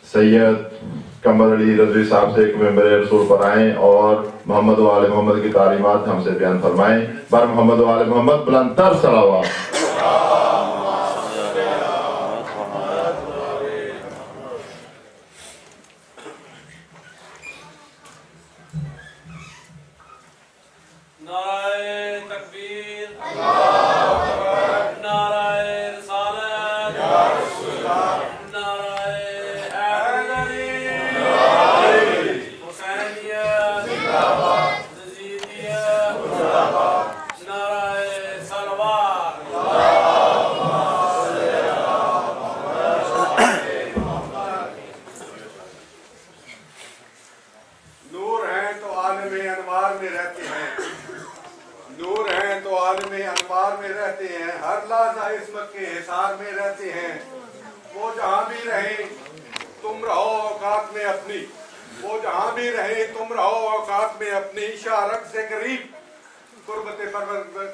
सैयद कमर अली रज़वी साहब से एक मेंबर रसूल पर आएँ और मोहम्मद वाले मोहम्मद की तालीमात हमसे बयान फरमाएं। बर मोहम्मद वाले मोहम्मद बुलंदतर सलावत।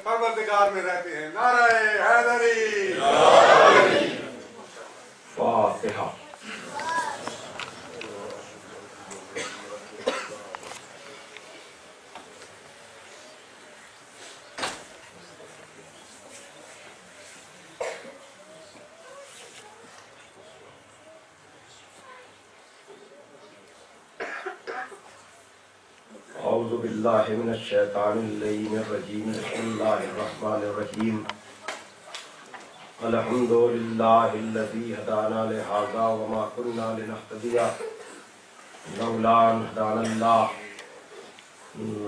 परवरदिगार में रहते हैं। नाराए हैदरी। फातिहा। औज़ु बिल्लाहि मिनश शैतानिर रजीम। बिस्मिल्लाहिर्रहमानिर्रहीम। अल्हम्दुलिल्लाहिल्लज़ी हदाना लिहाज़ा व मा कुन्ना लिनहतदिया लौला अन हदानल्लाह।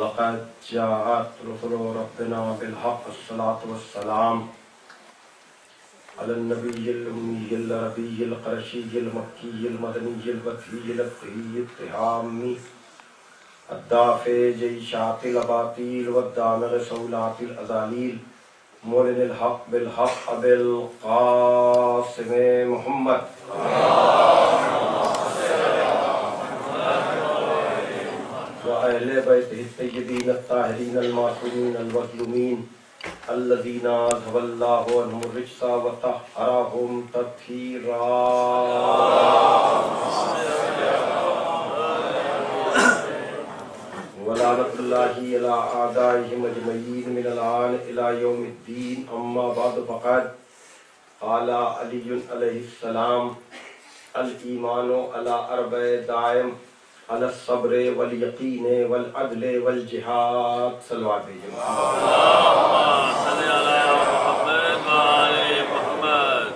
लक़द जाअत रुसुलु रब्बिना बिल हक़्क़ि अस्सलातु वस्सलाम अलन नबिय्यिल उम्मिय्यिल अरबिय्यिल क़ुरैशिय्यिल मक्किय्यिल मदनिय्यिल बदरिय्यिल अत्तहिय्यिल हाम्मी अद्दाफ़े जैशातिल अबातील वद्दामिग़ सौलातिल अज़ालील मोलिनिल हक़ बिल हक़ अबिल क़ासिम मुहम्मद व अहले बैतिहि तय्यबीन अत्ताहिरीन अल मासूमीन अल मज़लूमीन अल्लज़ीना अज़हबल्लाहु अन्हुम रिज्सा व तह्हरहुम तत्हीरा। वलानतुल्लाहि अला आदाइहिम अजमईन मिनल आन इला यौमिद्दीन। अम्मा बअद फ़क़द क़ाला अलीयुन अलैहिस्सलाम अल ईमानु अला अर्बअ दाइम अला सब्र वल यकीन वल अदल वल जिहाद। सल्लल्लाहु अलैहि वसल्लम।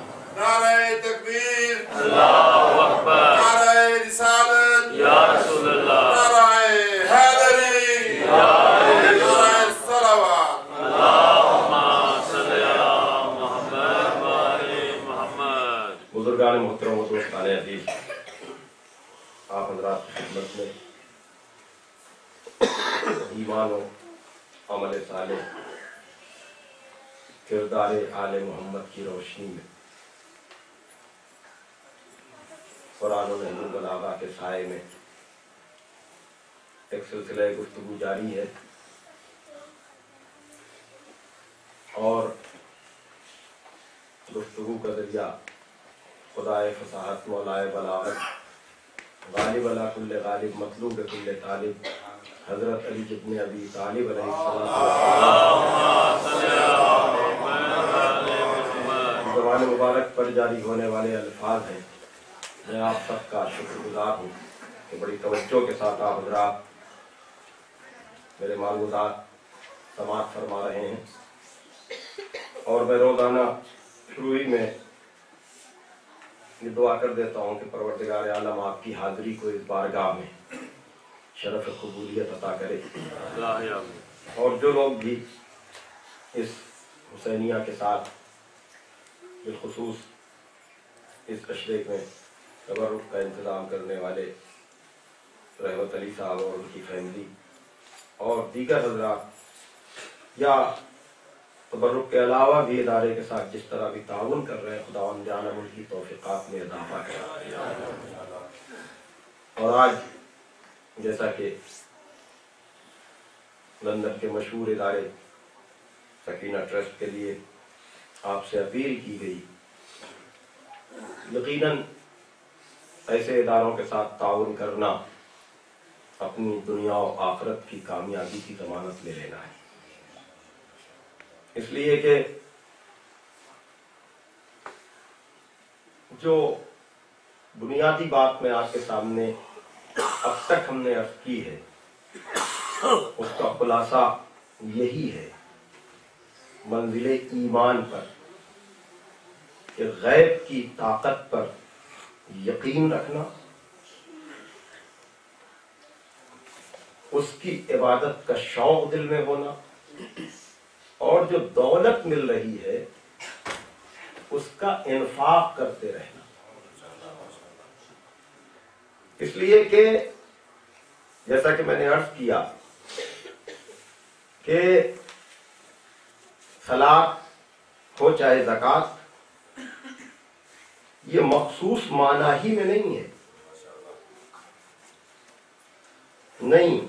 नाराए तकबीर। अल्लाहु अकबर। नाराए रिसालत। या रसूल अल्लाह। नाराए हैदरी। नाराए सलावत। अल्लाहुम्मा सल्ली अला मुहम्मद व आले मुहम्मद। बुजुर्गान मोहतरम व दोस्तान अजीज, आप हज़रात की खिदमत में ईमान व अमल सालेह किरदार आले मोहम्मद की रोशनी में कुरान और नहजुल बलागा के साए में एक सिलसिला गुफ्तगू जारी है और गुफ्तगू का जरिया खुदाए फसाहत मौलाए बलागत गालिब अला कुल्ले गालिब मतलूब कुल्ले तालिब हज़रत अली इब्न अबी तालिब ज़बान मुबारक पर जारी होने वाले अल्फाज हैं। मैं आप सबका शुक्रगुजार हूँ कि बड़ी तवज्जो के साथ आप हज़रात मेरे मालूमात समाअत फरमा रहे हैं और मैं रोज़ाना शुरू ही में ये दुआ कर देता हूँ कि परवरदिगार आलम आपकी हाज़िरी को इस बारगाह में शरफ कबूलियत अता करे और जो लोग भी इस हुसैनिया के साथ बिलखुसूस इस अशरे में तबर्रुक का इंतज़ाम करने वाले रहमत अली साहब और उनकी फैमिली और दीगर हज़रात या तबर्रुक के अलावा भी इदारे के साथ जिस तरह भी ताउन कर रहे हैं, खुदावंद जाने उनकी तौफ़ीक़ात में इज़ाफ़ा करें। और आज जैसा कि लंदन के मशहूर इदारे सकीना ट्रस्ट के लिए आपसे अपील की गई, यकीनन ऐसे इदारों के साथ ताउन करना अपनी दुनिया और आखिरत की कामयाबी की जमानत ले लेना है। इसलिए कि जो बुनियादी बात में आपके सामने अब तक हमने अर्ज की है, उसका खुलासा यही है, मंजिले ईमान पर कि गैब की ताकत पर यकीन रखना, उसकी इबादत का शौक दिल में होना, और जो दौलत मिल रही है उसका इन्फाक करते रहना। इसलिए कि जैसा कि मैंने अर्ज किया कि सलात हो चाहे ज़कात, ये मखसूस माना ही में नहीं है। नहीं,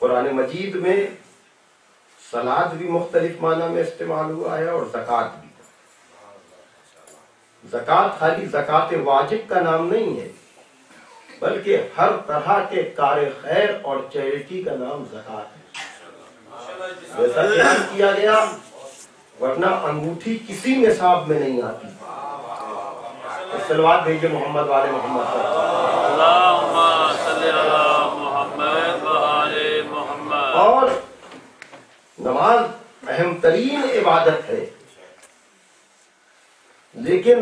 कुरान मजीद में सलात भी मुख्तलिफ माना में इस्तेमाल हुआ है और ज़कात भी। ज़कात खाली ज़कात वाजिब का नाम नहीं है, बल्कि हर तरह के कार्य खैर और चैरिटी का नाम ज़कात है। जैसा कि किया गया, वरना अंगूठी किसी निसाब में नहीं आती। सलवात भेजिए मोहम्मद वाले मोहम्मद पर। और नमाज अहम तरीन इबादत है, लेकिन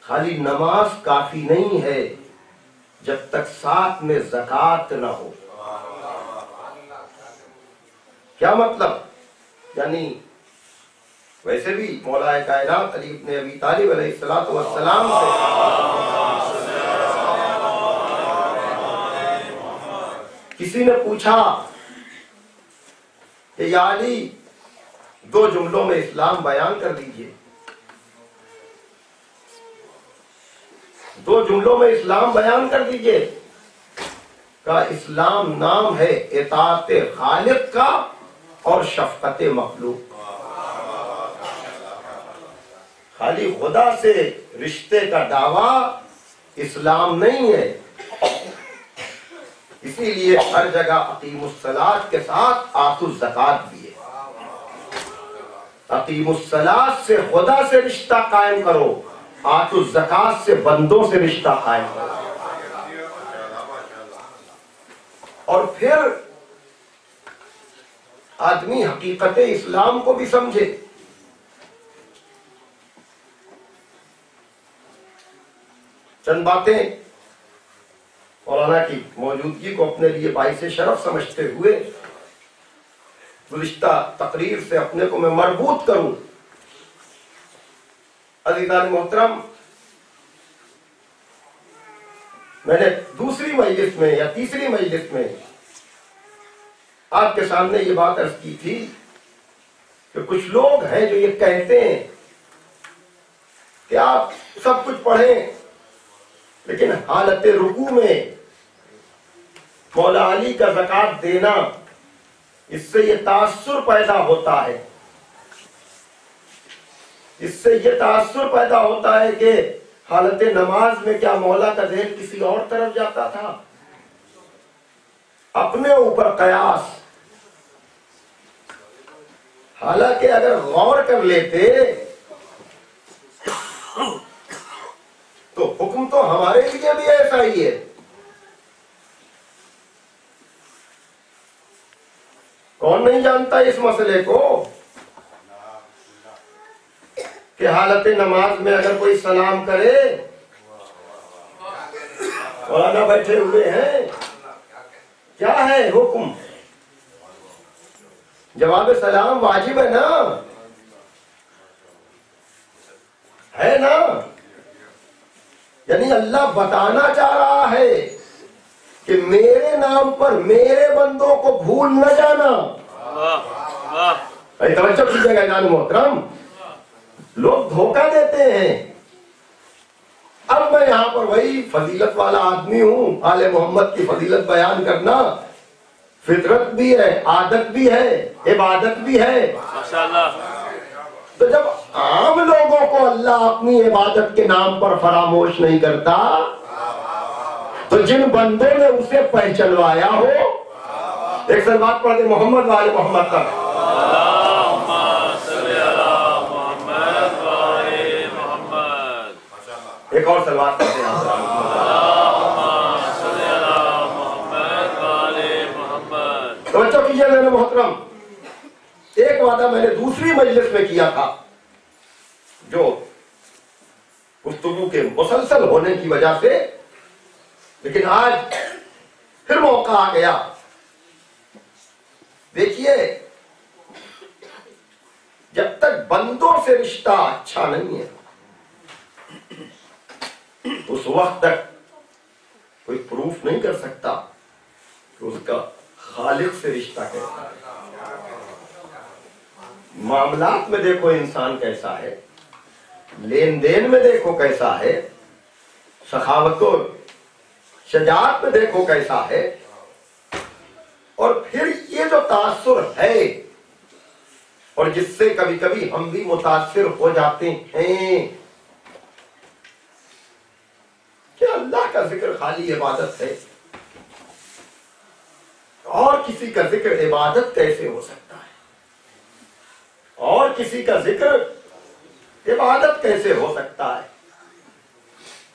खाली नमाज काफी नहीं है जब तक साथ में ज़कात न हो। क्या मतलब? यानी वैसे भी मौलाए कायनात अली इब्न अबी तालिब अलैहिस्सलातु वस्सलाम से किसी ने पूछा कि या अली, 2 जुमलों में इस्लाम बयान कर दीजिए। 2 जुमलों में इस्लाम बयान कर दीजिए। का इस्लाम नाम है इताअत खालिक का और शफकत मखलूक। खाली खुदा से रिश्ते का दावा इस्लाम नहीं है। इसीलिए हर जगह अकीमुस्सलात के साथ आतुज़ ज़कात भी है। अकीमुस्सलात से खुदा से रिश्ता कायम करो, आतुज़ ज़कात से बंदों से रिश्ता कायम करो। और फिर आदमी हकीकत इस्लाम को भी समझे। चंद बातें मौलाना की मौजूदगी को अपने लिए बाइस शरफ समझते हुए गुज़िश्ता तकरीर से अपने को मैं मरबूत करूं। अज़ीज़ान मोहतरम, मैंने दूसरी मजलिस में या तीसरी मजलिस में आपके सामने ये बात अर्ज की थी कि कुछ लोग हैं जो ये कहते हैं कि आप सब कुछ पढ़ें, लेकिन हालत रुकू में मौला अली का ज़कात देना, इससे ये तासुर पैदा होता है। इससे ये तासुर पैदा होता है कि हालत नमाज में क्या मौला का ज़हन किसी और तरफ जाता था। अपने ऊपर कयास। हालांकि अगर गौर कर लेते तो हुक्म तो हमारे लिए भी ऐसा ही है। कौन नहीं जानता इस मसले को कि हालत नमाज में अगर कोई सलाम करे, मौलाना बैठे हुए हैं, क्या है हुक्म? जवाब सलाम वाजिब है ना, है ना? यानी अल्लाह बताना चाह रहा है कि मेरे नाम पर मेरे बंदों को भूल न जाना। तवज्जो कीजिएगा जान मोहतरम, लोग धोखा देते हैं। अब मैं यहाँ पर वही फजीलत वाला आदमी हूँ। आले मोहम्मद की फजीलत बयान करना फितरत भी है, आदत भी है, इबादत भी है। माशाअल्लाह। तो जब आम लोगों को अल्लाह अपनी इबादत के नाम पर फरामोश नहीं करता, तो जिन बंदों ने उसे पहचानवाया हो, एक सलवात पढ़ दे मोहम्मद वाले मोहम्मद तक। एक और सलवात पढ़ते हैं। तो बच्चों कीजिए मेरे मोहतरम, एक वादा मैंने दूसरी मजलिस में किया था, जो गुफ्तगू के मुसलसल होने की वजह से, लेकिन आज फिर मौका आ गया। देखिए, जब तक बंदों से रिश्ता अच्छा नहीं है, उस वक्त तक कोई प्रूफ नहीं कर सकता कि उसका खालिक से रिश्ता कैसा है। मामलात में देखो इंसान कैसा है, लेन देन में देखो कैसा है, सखावत और शजाअत में देखो कैसा है, और फिर ये जो तासुर है और जिससे कभी कभी हम भी मुतासिर हो जाते हैं कि अल्लाह का जिक्र खाली इबादत है, और किसी का जिक्र इबादत कैसे हो सकता है, और किसी का जिक्र इबादत कैसे हो सकता है।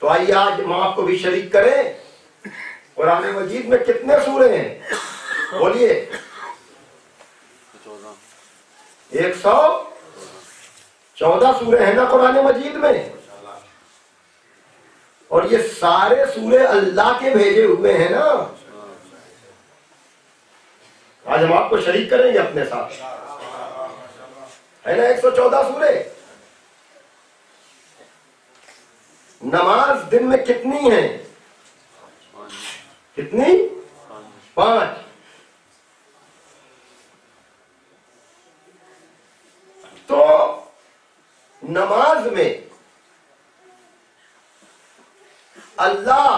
तो आइए आज हम आपको भी शरीक करें। कुरान मजीद में कितने सूरे हैं? बोलिए। 114 सूरे हैं ना कुरान मजीद में, और ये सारे सूरे अल्लाह के भेजे हुए हैं ना। आज हम आपको शरीक करेंगे अपने साथ, है ना। 114 सूरे। नमाज दिन में कितनी है? कितनी? 5। तो नमाज में अल्लाह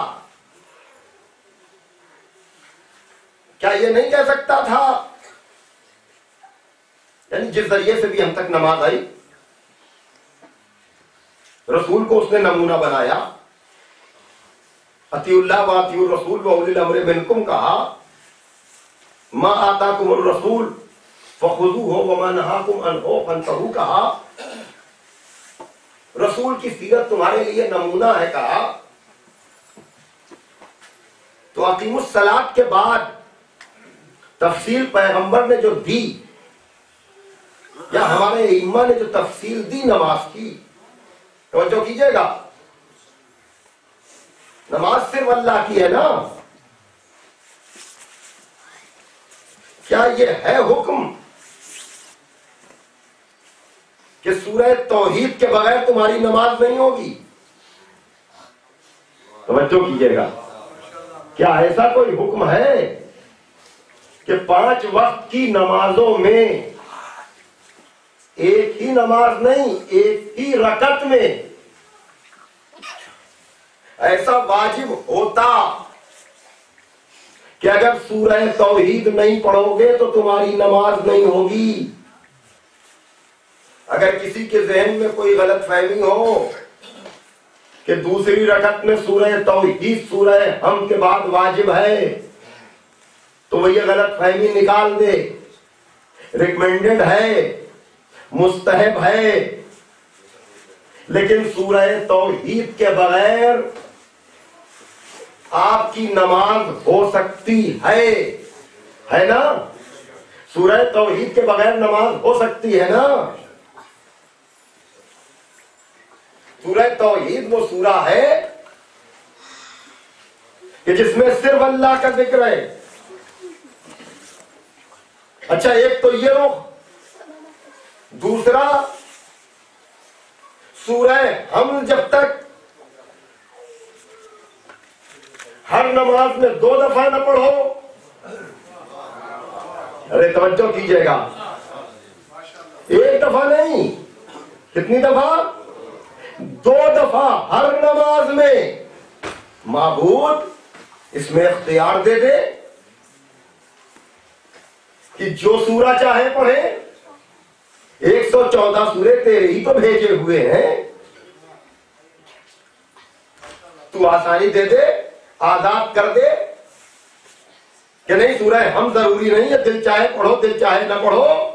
क्या ये नहीं कह सकता था, यानी जिस जरिए से भी हम तक नमाज आई, रसूल को उसने नमूना बनाया, अतीउल्लाह व अतीउर रसूल व उलिल अम्र मिनकुम कहा, मा आताकुमुर रसूल फखुज़ूहु व मा नहाकुम अन्हु फंतहू कहा। रसूल की सीरत तुम्हारे लिए नमूना है कहा। तो अकीमुस सलात के बाद तफसील पैगंबर ने जो दी, या हमारे इम्मा ने जो तफसील दी नमाज की, तवज्जो कीजिएगा। नमाज सिर्फ अल्लाह की है ना। क्या ये है हुक्म कि सूरह तौहीद के बगैर तुम्हारी नमाज नहीं होगी? तवज्जो कीजिएगा। क्या ऐसा कोई हुक्म है कि 5 वक्त की नमाजों में एक ही नमाज नहीं, एक ही रकत में ऐसा वाजिब होता कि अगर सूरह तौहीद नहीं पढ़ोगे तो तुम्हारी नमाज नहीं होगी? अगर किसी के जहन में कोई गलत फहमी हो कि दूसरी रकत में सूरह तौहीद सूरह हम के बाद वाजिब है, तो वह गलत फहमी निकाल दे। रिकमेंडेड है, मुस्तहब है, लेकिन सूरह तौहीद के बगैर आपकी नमाज हो सकती है ना। सूरह तौहीद के बगैर नमाज हो सकती है ना। सूरह तौहीद वो सूरा है कि जिसमें सिर्फ अल्लाह का जिक्र है। अच्छा, एक तो ये रुख, दूसरा सूरह हम जब तक हर नमाज में 2 दफा न पढ़ो, अरे तवज्जो कीजिएगा, 1 दफा नहीं, कितनी दफा? 2 दफा हर नमाज में माबूद इसमें इख्तियार दे दे कि जो सूरा चाहे पढ़े, 114 सूरे तेरे ही तो भेजे हुए हैं। तू आसानी दे दे, आजाद कर दे कि नहीं सूरह हम जरूरी नहीं है, दिल चाहे पढ़ो दिल चाहे ना पढ़ो।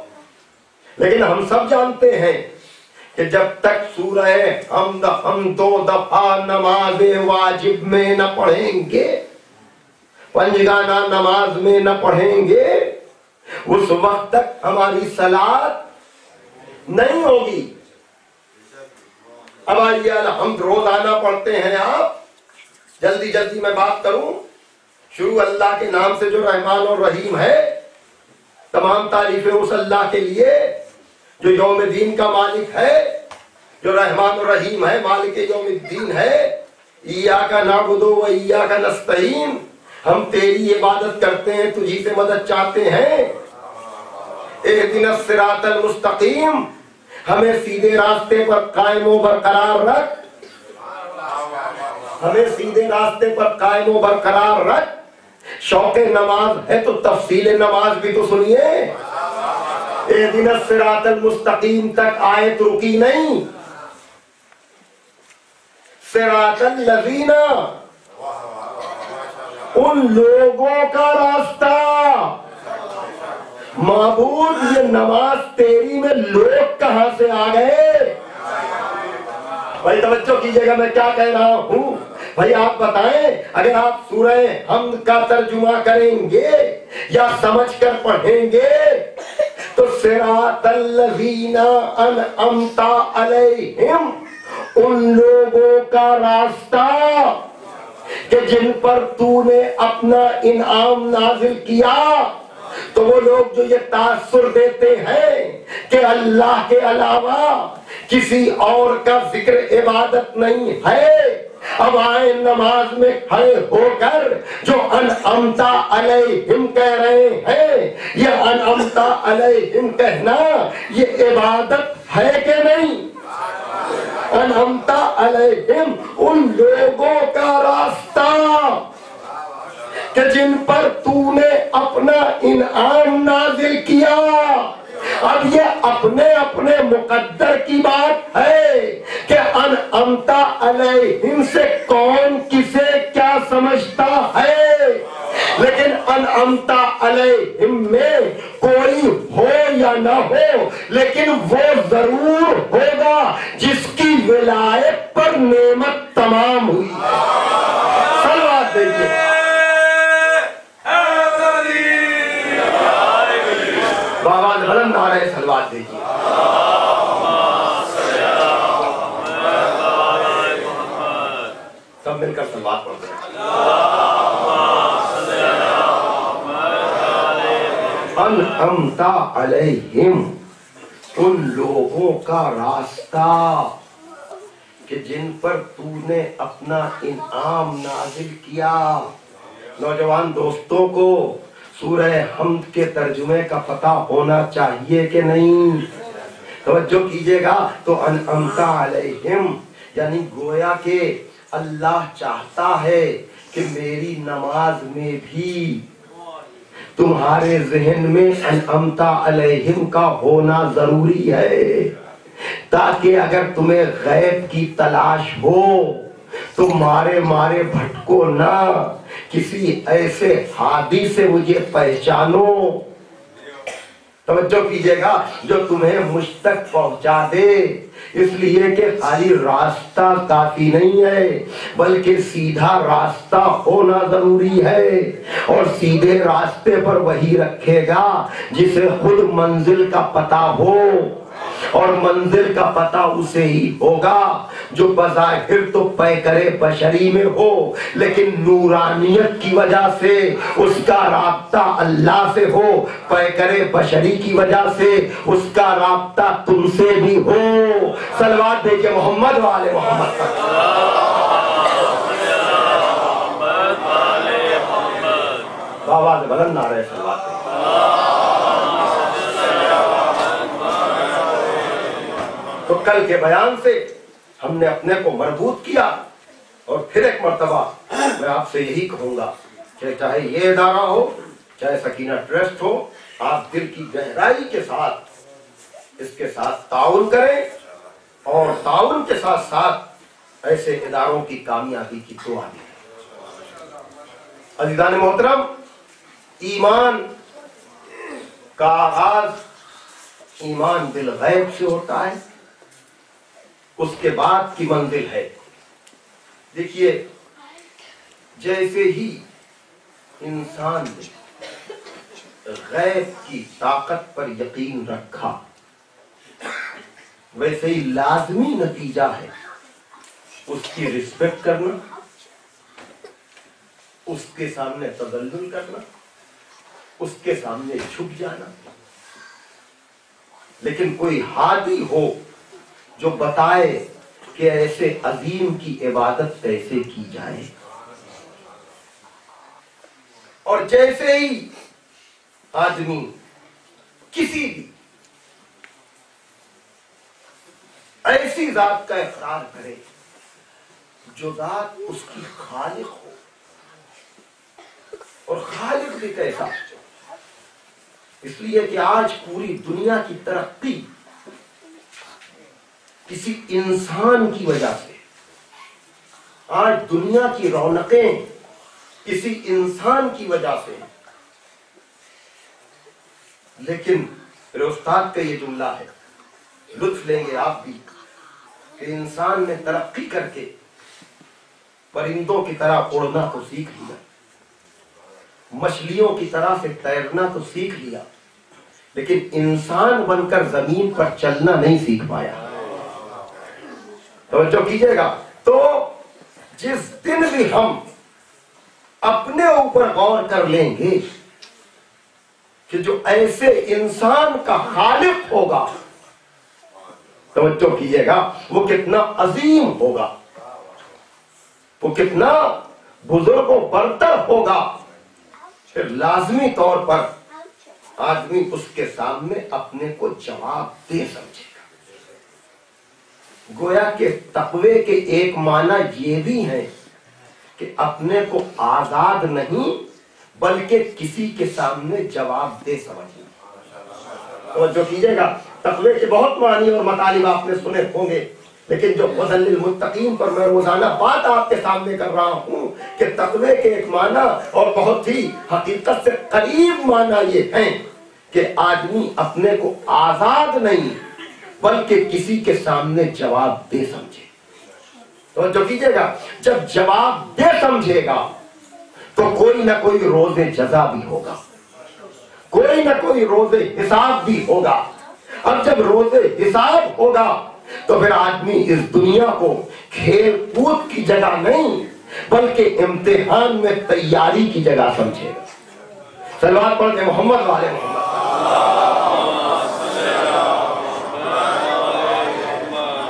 लेकिन हम सब जानते हैं कि जब तक सूरह हम 2 दफा नमाज वाजिब में न पढ़ेंगे, पंजगाना नमाज में न पढ़ेंगे, उस वक्त तक हमारी सलात नहीं होगी। अब आइए हम रोजाना पढ़ते हैं, आप जल्दी जल्दी मैं बात करूं। शुरू अल्लाह के नाम से जो रहमान और रहीम है, तमाम तारीफें उस अल्लाह के लिए जो यौम दीन का मालिक है, जो रहमान और रहीम है, मालिक यौम दीन है। इय्याका नअबुदु व इय्याका नस्तईन, हम तेरी इबादत करते हैं, तुझी से मदद चाहते हैं। इहदिनस सिरातल मुस्तकीम, हमें सीधे रास्ते पर कायम व बरकरार रख, हमें सीधे रास्ते पर कायम व बरकरार रख। शौक़े नमाज है तो तफसील नमाज भी तो सुनिए। इहदिनस सिरातल मुस्तकीम तक आयत रुकी नहीं। सिरातल लज़ीना, उन लोगों का रास्ता। माबूद, ये नमाज तेरी में लोग कहां से आ गए? भाई तवज्जो कीजिएगा मैं क्या कह रहा हूं। भाई आप बताएं, अगर आप सूरह हमद का तर्जुमा करेंगे या समझकर पढ़ेंगे तो सिरातल लज़ीना अनअमता अलैहिम, उन लोगों का रास्ता कि जिन पर तूने अपना इनाम नाजिल किया। तो वो लोग जो ये तासुर देते हैं कि अल्लाह के अलावा किसी और का जिक्र इबादत नहीं है, अब आए नमाज में खड़े होकर जो अनअमता अलैहिम कह रहे हैं, ये अनअमता अलैहिम कहना ये इबादत है कि नहीं? अनअमता अलैहिम, उन लोगों का रास्ता कि जिन पर तूने अपना इनाम नाजिल किया। अब ये अपने अपने मुकद्दर की बात है कि अनअमता अलैहिम से कौन किसे क्या समझता है, लेकिन अनअमता अलैहिम में कोई हो या ना हो, लेकिन वो जरूर होगा जिसकी विलायत पर नेमत तमाम हुई है। सलवात दीजिए। बाबा ने बुलंद नारे सलवात दीजिए। सब मिलकर सलवात पढ़ते हैं। अनअमता अलैहिम, उन लोगों का रास्ता कि जिन पर तूने अपना इनाम नाजिल किया। नौजवान दोस्तों को सूरह हमद के तर्जुमे का पता होना चाहिए कि नहीं? तवज्जो कीजिएगा। तो अनअमता अलैहिम यानी गोया के अल्लाह चाहता है कि मेरी नमाज में भी तुम्हारे जहन में अनअमता अलैहिम का होना जरूरी है, ताकि अगर तुम्हें गैब की तलाश हो तो मारे मारे भटको ना, किसी ऐसे हादी से मुझे पहचानो। तवज्जो कीजिएगा, जो तुम्हें मुझ तक पहुंचा दे, इसलिए कि खाली रास्ता काफी नहीं है, बल्कि सीधा रास्ता होना जरूरी है। और सीधे रास्ते पर वही रखेगा जिसे खुद मंजिल का पता हो, और मंजिल का पता उसे ही होगा जो बज़ाहिर तो पैकरे बशरी में हो, लेकिन नूरानियत की वजह से उसका राब्ता अल्लाह से हो, पैकरे बशरी की वजह से उसका राब्ता तुमसे भी हो। सलवात देखिए मोहम्मद वाले मोहम्मद तक। बाबा से बुलंद नारे सलवात। तो कल के बयान से हमने अपने को मजबूत किया, और फिर एक मर्तबा मैं आपसे यही कहूंगा कि चाहे ये इदारा हो, चाहे सकीना ट्रस्ट हो, आप दिल की गहराई के साथ इसके साथ ताउन करें और ताउन के साथ साथ ऐसे इदारों की कामयाबी की दुआ दी। अज़ीज़ान मोहतरम, ईमान का आगाज ईमान बिल गैब से होता है, उसके बाद की मंजिल है। देखिए, जैसे ही इंसान ने गैब की ताकत पर यकीन रखा, वैसे ही लाजमी नतीजा है उसकी रिस्पेक्ट करना, उसके सामने तदल्लुल करना, उसके सामने झुक जाना। लेकिन कोई हादी हो जो बताए कि ऐसे अजीम की इबादत कैसे की जाए, और जैसे ही आदमी किसी भी ऐसी जात का इकरार करे जो जात उसकी खालिक हो, और खालिक भी कैसा, इसलिए कि आज पूरी दुनिया की तरक्की किसी इंसान की वजह से, आज दुनिया की रौनकें किसी इंसान की वजह से। लेकिन मेरे उस्ताद का ये जुमला है, लुत्फ लेंगे आप भी, कि इंसान ने तरक्की करके परिंदों की तरह उड़ना तो सीख लिया, मछलियों की तरह से तैरना तो सीख लिया, लेकिन इंसान बनकर जमीन पर चलना नहीं सीख पाया। तो जो कीजिएगा, तो जिस दिन भी हम अपने ऊपर गौर कर लेंगे कि जो ऐसे इंसान का खालिक होगा, तवज्जो कीजिएगा, वो कितना अजीम होगा, वो कितना बुजुर्गों बरतर होगा, फिर लाजमी तौर पर आदमी उसके सामने अपने को जवाब दे समझेगा। गोया के तकवे के एक माना ये भी है कि अपने को आजाद नहीं बल्कि किसी के सामने जवाब दे समझना। और जो कीजिएगा, तकवे के बहुत मानी और मतालिब आपने सुने होंगे, लेकिन जो हुदल मुत्तकीन पर मैं रोजाना बात आपके सामने कर रहा हूं कि तकवे के एक माना और बहुत ही हकीकत से करीब माना ये है कि आदमी अपने को आजाद नहीं बल्कि किसी के सामने जवाब दे समझे। तो जो कीजिएगा, जब जवाब दे समझेगा तो कोई ना कोई रोज़े जज़ा भी होगा, कोई ना कोई रोज़े हिसाब भी होगा। अब जब रोज़े हिसाब होगा तो फिर आदमी इस दुनिया को खेल कूद की जगह नहीं बल्कि इम्तिहान में तैयारी की जगह समझेगा। सलवात पढ़ के मोहम्मद वाले मोहम्मद।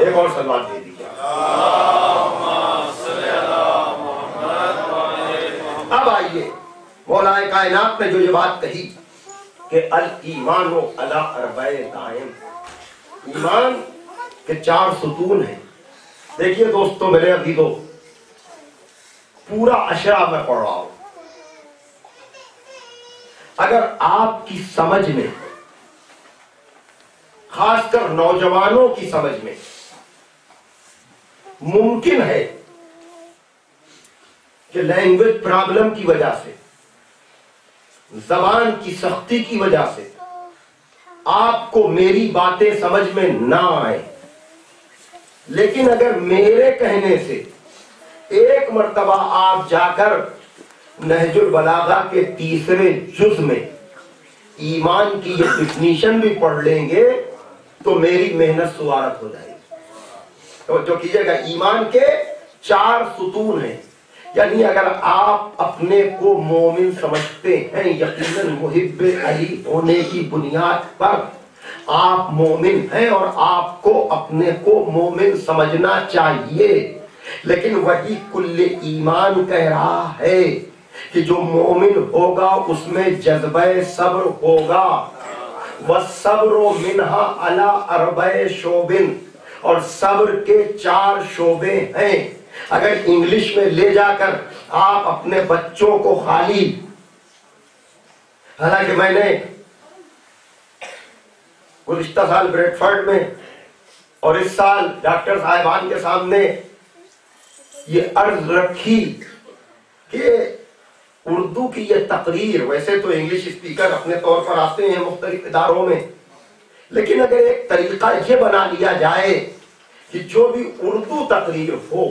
एक और सलवात दे दीजिए। अब आइए, मौलाए कायनात ने जो ये बात कही कि अल ईमान अला अरबाए दायम, ईमान के 4 सुतून हैं। देखिए दोस्तों, मेरे अजीजों, पूरा अशरा में पढ़ रहा हूं। अगर आपकी समझ में, खासकर नौजवानों की समझ में मुमकिन है कि लैंग्वेज प्रॉब्लम की वजह से, जबान की सख्ती की वजह से आपको मेरी बातें समझ में ना आए, लेकिन अगर मेरे कहने से एक मर्तबा आप जाकर नहजुल बलागा के 3रे जुज में ईमान की ये डिफिनीशन भी पढ़ लेंगे तो मेरी मेहनत सुवारत हो जाएगी। तो जो कीजिएगा, ईमान के 4 सुतून हैं। यानी अगर आप अपने को मोमिन समझते हैं, यकीनन मुहिब्बे अली होने की बुनियाद पर आप मोमिन हैं और आपको अपने को मोमिन समझना चाहिए। लेकिन वही कुल्ले ईमान कह रहा है कि जो मोमिन होगा उसमें जज्बे सब्र होगा। वह सब्र मिन्हा अला अरबे शोबिन, और सब्र के 4 शोबे हैं। अगर इंग्लिश में ले जाकर आप अपने बच्चों को खाली, हालांकि मैंने गुज़िश्ता साल ब्रेडफर्ड में और इस साल डॉक्टर साहिबान के सामने ये अर्ज रखी कि उर्दू की ये तकरीर, वैसे तो इंग्लिश स्पीकर अपने तौर पर आते हैं मुख्तलिफ इदारों में, लेकिन अगर एक तरीका ये बना लिया जाए कि जो भी उर्दू तकरीर हो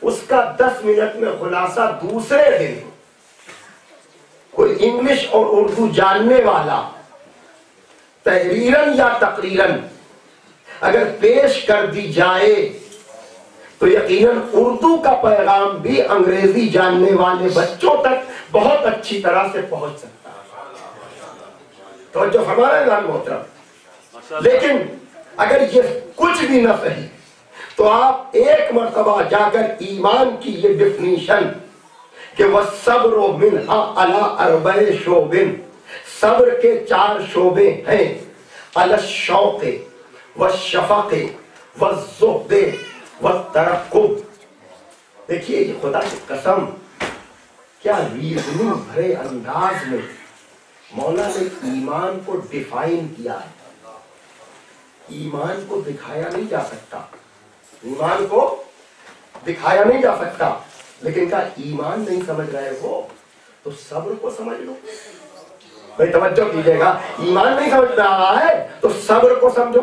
उसका 10 मिनट में खुलासा दूसरे दिन कोई इंग्लिश और उर्दू जानने वाला तहरीरन या तकरीरन अगर पेश कर दी जाए तो यकीनन उर्दू का पैगाम भी अंग्रेजी जानने वाले बच्चों तक बहुत अच्छी तरह से पहुंच सकता है। तो जो हमारा नाम मोहतरम, लेकिन अगर ये कुछ भी न सही तो आप एक मर्तबा जाकर ईमान की ये डिफिनीशन कि वह सब्र मिन्हा अला अरबे शोबिन, सब्र के 4 शोबे हैं, अल शौक़े व शफ़क़े व ज़ुहदे व तरक्कुब। देखिए ये खुदा की कसम क्या रीजनिंग भरे अंदाज में मौला ने ईमान को डिफाइन किया है। ईमान को दिखाया नहीं जा सकता, ईमान को दिखाया नहीं जा सकता, लेकिन क्या ईमान नहीं समझ रहे हो तो सब्र को समझ लो। भाई तवज्जो कीजिएगा, ईमान नहीं समझ रहा है तो सब्र को समझो।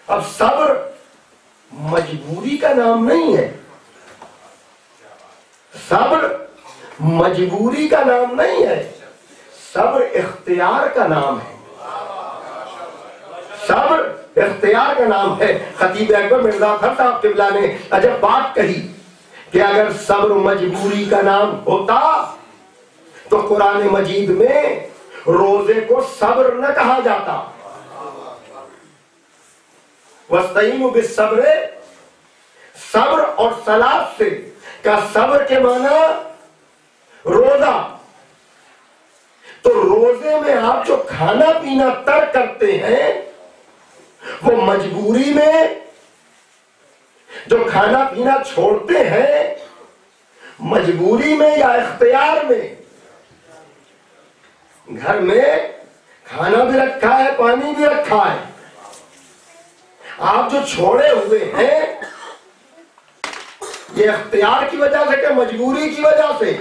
अब सब्र मजबूरी का नाम नहीं है, सब्र मजबूरी का नाम नहीं है, सब्र इख्तियार का नाम है, सब्र इख्तियार का नाम है। खतीब अकबर मिर्जा फखर साहब किबला ने अजब बात कही कि अगर सब्र मजबूरी का नाम होता तो कुरान मजीद में रोजे को सब्र न कहा जाता। वस्तईनु बिस्सब्र, सब्र और सलात से का सब्र के माना रोजा। तो रोजे में आप जो खाना पीना तर्क करते हैं वो मजबूरी में, जो खाना पीना छोड़ते हैं मजबूरी में या इख्तियार में। घर में खाना भी रखा है, पानी भी रखा है, आप जो छोड़े हुए हैं ये इख्तियार की वजह से क्या मजबूरी की वजह से?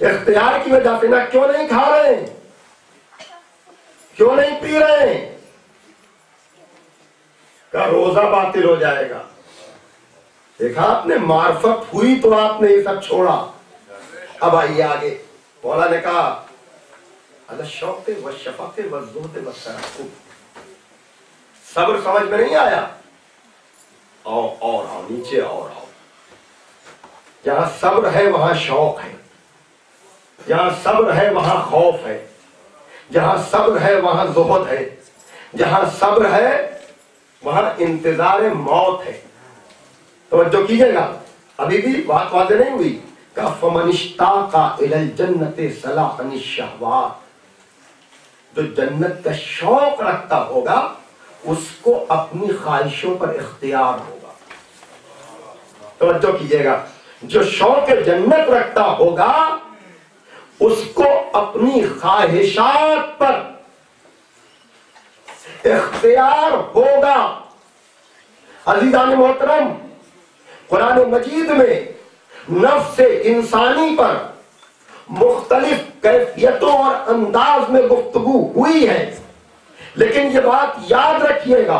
इख्तियार की वजह से ना। क्यों नहीं खा रहे हैं, क्यों नहीं पी रहे हैं? का रोजा बातिल हो जाएगा। देखा आपने, मार्फत हुई तो आपने ये सब छोड़ा। अब आइए आगे, मौला ने कहा अल शौक़े व शफ़क़े व ज़ुहदे व तरक्कुब। सब्र समझ में नहीं आया? और आओ नीचे, और आओ। जहां सब्र है वहां शौक है, जहां सब्र है वहां खौफ है, जहां सब्र है वहां ज़ुहद है, जहां सब्र है वहां इंतजार मौत है। तवज्जो कीजिएगा, अभी भी बात वाज़ेह नहीं हुई। का फमनिश्ता का इलल जन्नते सलाहनि शहवात, जो जन्नत का शौक रखता होगा उसको अपनी ख्वाहिशों पर इख्तियार होगा। तवज्जो कीजिएगा, जो शौक जन्नत रखता होगा उसको अपनी ख्वाहिशात पर इख्तियार होगा। अज़ीज़ान मोहतरम, कुरान मजीद में नफ्स इंसानी पर मुख्तलिफ कैफियतों और अंदाज में गुफ्तगू हुई है, लेकिन ये बात याद रखिएगा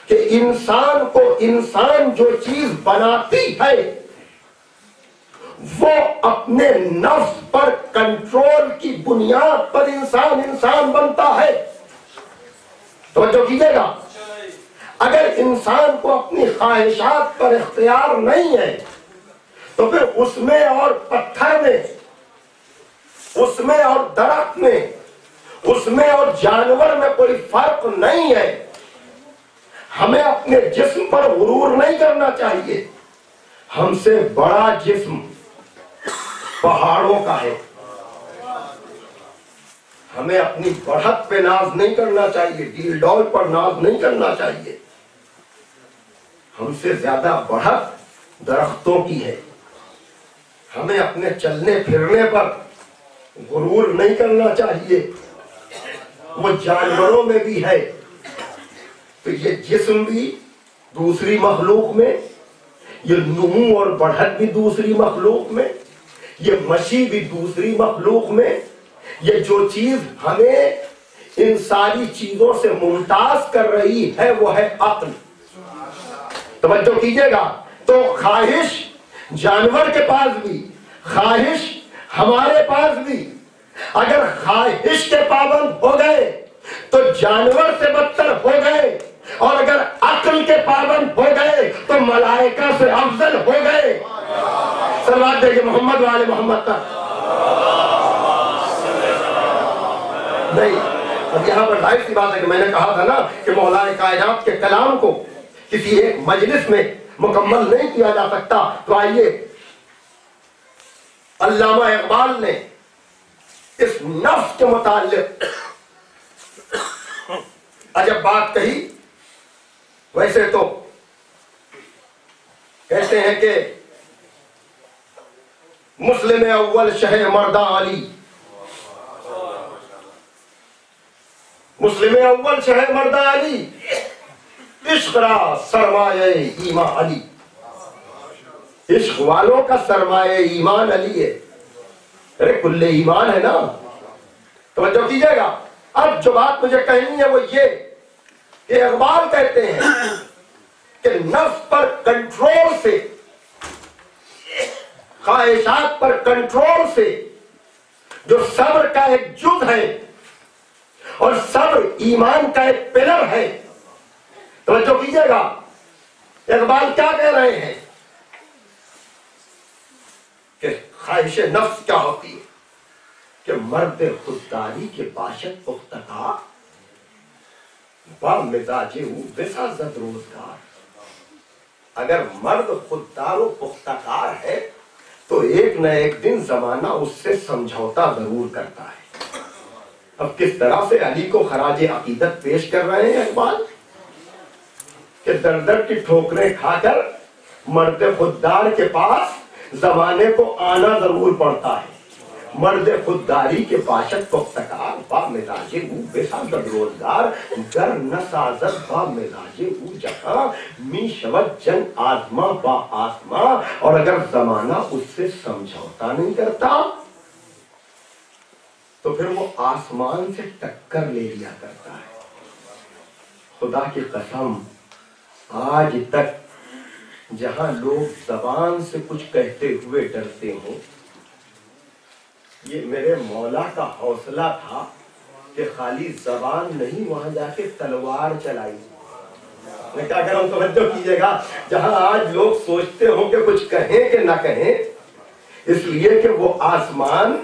कि इंसान को इंसान जो चीज बनाती है वो अपने नफ्स पर कंट्रोल की बुनियाद पर इंसान बनता है। तो जो कीजिएगा, अगर इंसान को अपनी ख्वाहिशात पर इख्तियार नहीं है तो फिर उसमें और पत्थर में, उसमें और दरख्त में, उसमें और जानवर में कोई फर्क नहीं है। हमें अपने जिस्म पर गुरूर नहीं करना चाहिए। हमसे बड़ा जिस्म पहाड़ों का है। हमें अपनी बढ़त पे नाज नहीं करना चाहिए, डील डॉल पर नाज नहीं करना चाहिए। हमसे ज्यादा बढ़त दरख्तों की है। हमें अपने चलने फिरने पर गुरूर नहीं करना चाहिए। वो जानवरों में भी है, तो ये जिस्म भी दूसरी मखलूक में, ये नुमू और बढ़त भी दूसरी मखलूक में, ये मशी भी दूसरी मखलूक में। ये जो चीज हमें इन सारी चीजों से मुमताज कर रही है वो है अक्ल। तवज्जो कीजिएगा। तो ख्वाहिश जानवर के पास भी, ख्वाहिश हमारे पास भी। अगर ख्वाहिश के पाबंद हो गए तो जानवर से बदतर हो गए, और अगर अक्ल के पाबंद हो गए तो मलाइका से अफजल हो गए। सलवात देखिए मोहम्मद वाले मोहम्मद तक। नहीं, अब यहां पर लाइफ की बात है कि मैंने कहा था ना कि मौलाए कायनात के कलाम को किसी एक मजलिस में मुकम्मल नहीं किया जा सकता। तो आइए, अल्लामा इकबाल ने इस नफ्स के मुताल्लिक अजब बात कही। वैसे तो कहते हैं कि मुस्लिम अव्वल शह मर्दा अली, मुस्लिम अव्वल शह मर्दा अली, इश्क़रा सरमाए ईमान अली। इश्क वालों का सरमाए ईमान अली है। अरे कुल्ले ईमान है ना। तो जो कीजिएगा, अब जो बात मुझे कहनी है वो ये कि इकबाल कहते हैं कि नफ्स पर कंट्रोल से, ख्वाहिशात पर कंट्रोल से, जो सब्र का एक जुज़ है और सब्र ईमान का एक पिलर है। तो जो कीजिएगा, इकबाल क्या कह रहे हैं कि ख्वाहिश नफ्स क्या होती है कि मर्द खुददारी के बाशत पुख्तका बा मिजाजे विसाजत रोजगार। अगर मर्द खुददार व पुख्तकार है तो एक न एक दिन जमाना उससे समझौता जरूर करता है। अब किस तरह से अली को खराजे अकीदत पेश कर रहे हैं इकबाल कि दर दर की ठोकरें खाकर मर्द खुददार के पास जमाने को आना जरूर पड़ता है। मर्द खुददारी के बाशत पुख्तकार बा मिजाजे बेसाजत रोजगार, गर न साजत बा मिजाजे जहां मी शवत जन आजमा बा आसमा। और अगर जमाना उससे समझौता नहीं करता तो फिर वो आसमान से टक्कर ले लिया करता है। खुदा की कसम, आज तक जहां लोग जबान से कुछ कहते हुए डरते हो, ये मेरे मौला का हौसला था कि खाली जबान नहीं, वहां जाके तलवार चलाई। मैं क्या कर रहा हूं, तवज्जो कीजिएगा। जहां आज लोग सोचते हो कि कुछ कहें कि ना कहें, इसलिए कि वो आसमान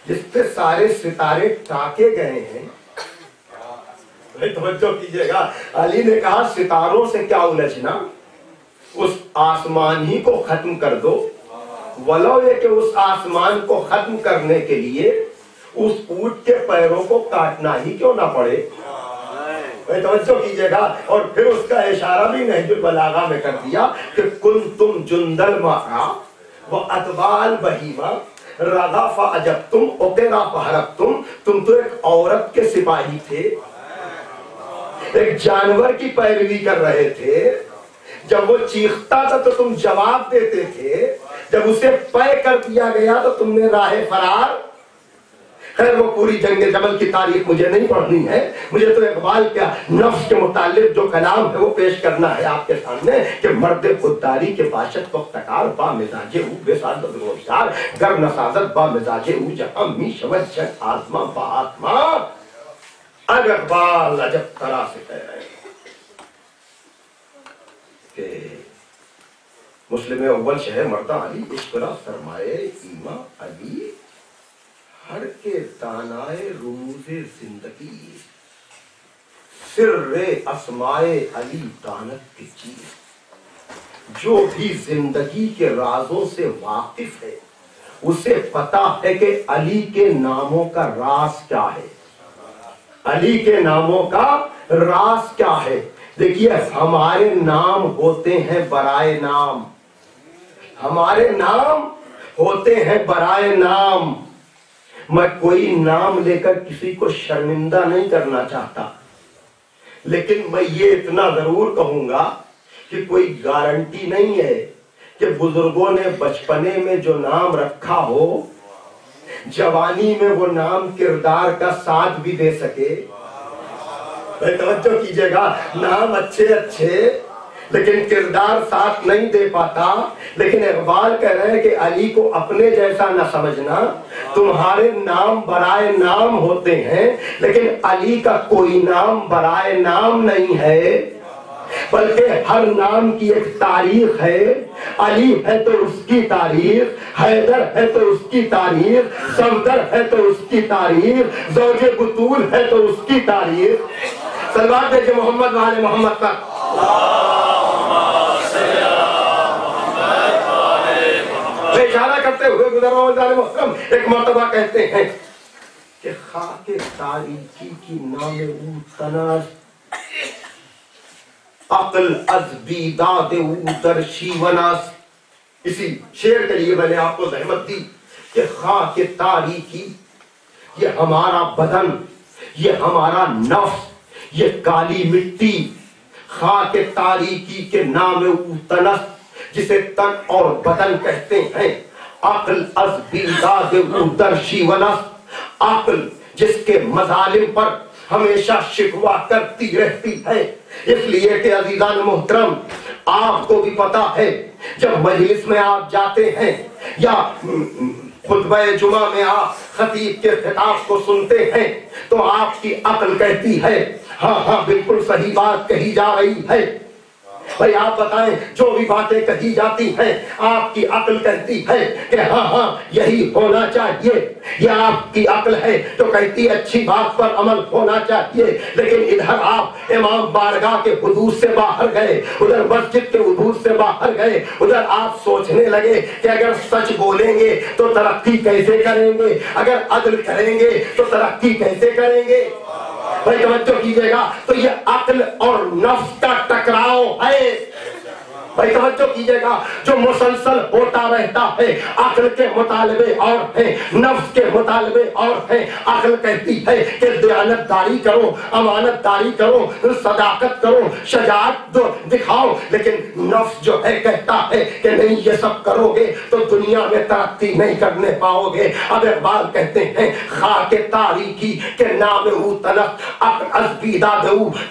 जिसपे सारे सितारे टाके गए हैं, तवज्जो कीजिएगा। अली ने कहा सितारों से क्या उलझना, उस आसमान ही को खत्म कर दो। वलो ये कि उस आसमान को खत्म करने के लिए उस ऊंट के पैरों को काटना ही क्यों ना पड़े। तवज्जो कीजिएगा। और फिर उसका इशारा भी नहजुल बलागा में कर दिया कि कुन तुम जुंदल मारा व अतबाल बहीमा रगाफा अजब तुम ओकेरा फहरब तुम तो एक औरत के सिपाही थे, एक जानवर की पैरवी कर रहे थे। जब वो चीखता था तो तुम जवाब देते थे, जब उसे पै कर दिया गया तो तुमने राहे फरार। खैर वो पूरी जंग जबल की तारीख मुझे नहीं पढ़नी है, मुझे तो इकबाल का नफ्स के मुतालिक जो कलाम है वो पेश करना है आपके सामने कि मर्द खुददारी के बाशत पुख्तकार बा मिजाजे बेसाजत रोजगार, गर नसाजत बा मिजाजे जहां मी शवत जन आसमा बा आत्मा। अब इकबाल अजब तरह से कह रहे हैं कि मुस्लिम अव्वल शहर मर्दा अली इश्क़रा सरमाए ईमा अली, हर के तानाए रूज़े जिंदगी, सिर्रे अस्माए अली दानत की चीज। जो भी जिंदगी के राजों से वाकिफ है उसे पता है कि अली के नामों का राज क्या है, अली के नामों का राज क्या है। देखिए, हमारे नाम होते हैं बराए नाम, हमारे नाम होते हैं बराए नाम। मैं कोई नाम लेकर किसी को शर्मिंदा नहीं करना चाहता, लेकिन मैं ये इतना जरूर कहूंगा कि कोई गारंटी नहीं है कि बुजुर्गों ने बचपने में जो नाम रखा हो जवानी में वो नाम किरदार का साथ भी दे सके। तवज्जो कीजिएगा, नाम अच्छे अच्छे लेकिन किरदार साथ नहीं दे पाता। लेकिन इकबाल कह रहे हैं कि अली को अपने जैसा न समझना, तुम्हारे नाम बराए नाम होते हैं लेकिन अली का कोई नाम बराए नाम नहीं है, बल्कि हर नाम की एक तारीख है। अली है तो उसकी तारीख, हैदर है तो उसकी तारीख, सफदर है तो उसकी तारीख, ज़ौजे बुतूल है तो उसकी तारीख। सलवात देखिए मोहम्मद वाले मोहम्मद पर। इशारा करते हुए गुज़र एक मर्तबा कहते हैं कि खाके तारीकी की नामे तनाज़ अक्ल अज़बीदा दर्शी वनास। इसी शेर के लिए मैंने आपको जहमत दी कि खाके तारीकी, ये हमारा बदन, ये हमारा नफ्स, ये काली मिट्टी, खाके तारीकी के नाम तनस, जिसे तन और बदन कहते हैं। अक्ल अज़बीदा दर्शी वनास, अक्ल जिसके मजालिम पर हमेशा शिकवा करती रहती है। इसलिए कि अजीजान मोहतरम, आपको भी पता है जब मजलिस में आप जाते हैं या खुतबा जुमा में आप खतीब के खिताब को सुनते हैं तो आपकी अक्ल कहती है हाँ हाँ बिल्कुल सही बात कही जा रही है। भाई आप बताएं, जो भी बातें कही जाती हैं आपकी अक्ल कहती है कि हाँ हाँ यही होना चाहिए। यह आपकी अक्ल है जो कहती है अच्छी बात पर अमल होना चाहिए। लेकिन इधर आप इमाम बारगाह के हुदूद से बाहर गए, उधर मस्जिद के हुदूद से बाहर गए, उधर आप सोचने लगे कि अगर सच बोलेंगे तो तरक्की कैसे करेंगे, अगर अदल करेंगे तो तरक्की कैसे करेंगे। भाई तवज्जो कीजिएगा, तो ये अक्ल और नफ्स का टकराव है। भाई तवज्जो कीजिएगा, जो मुसलसल होता रहता है। अक्ल के मुतालबे और है, नफ्स के मुतालबे और है। अक्ल कहती है कि दयानतदारी करो, अमानतदारी करो, सदाकत करो, शजाअत दो दिखाओ, लेकिन नफ्स जो है कहता है कि नहीं ये सब करोगे तो दुनिया में तरक्की नहीं करने पाओगे। अब इकबाल कहते हैं खाके तारीकी के नाम तनफ अक्ल अज़बीदा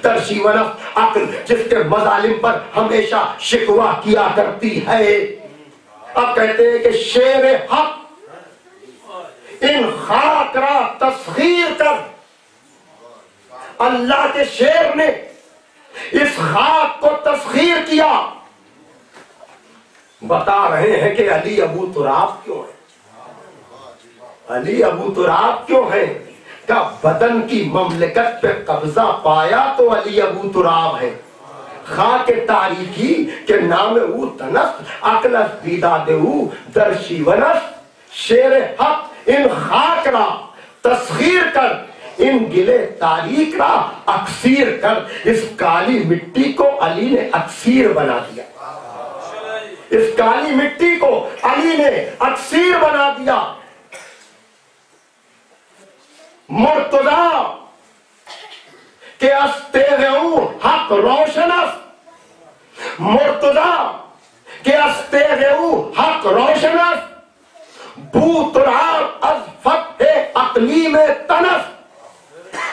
दर्शी वनफ, अक्ल जिसके मजालिम पर हमेशा शिकवा किया करती है। अब कहते हैं कि शेर हक इन खाकरा तस्खीर कर, अल्लाह के शेर ने इस खाक को तस्खीर किया। बता रहे हैं कि अली अबू तुराब क्यों है, अली अबू तुराब क्यों है, का बदन की ममलिकत पे कब्जा पाया तो अली अबू तुराब है। खाके तारीकी के नाम तनस अक्ल अज़बीदा दर्शी वनस, शेर हक इन खाकरा तस्खीर कर, इन गिले तारीख का अक्सीर कर। इस काली मिट्टी को अली ने अक्सीर बना दिया, इस काली मिट्टी को अली ने अक्सीर बना दिया। मुर्तजा के अस्तेगऊ हक रोशनस, मुर्तजा के अस्तेगऊ हक रोशनस, बूतराब अज फत्हे अकली में तनस।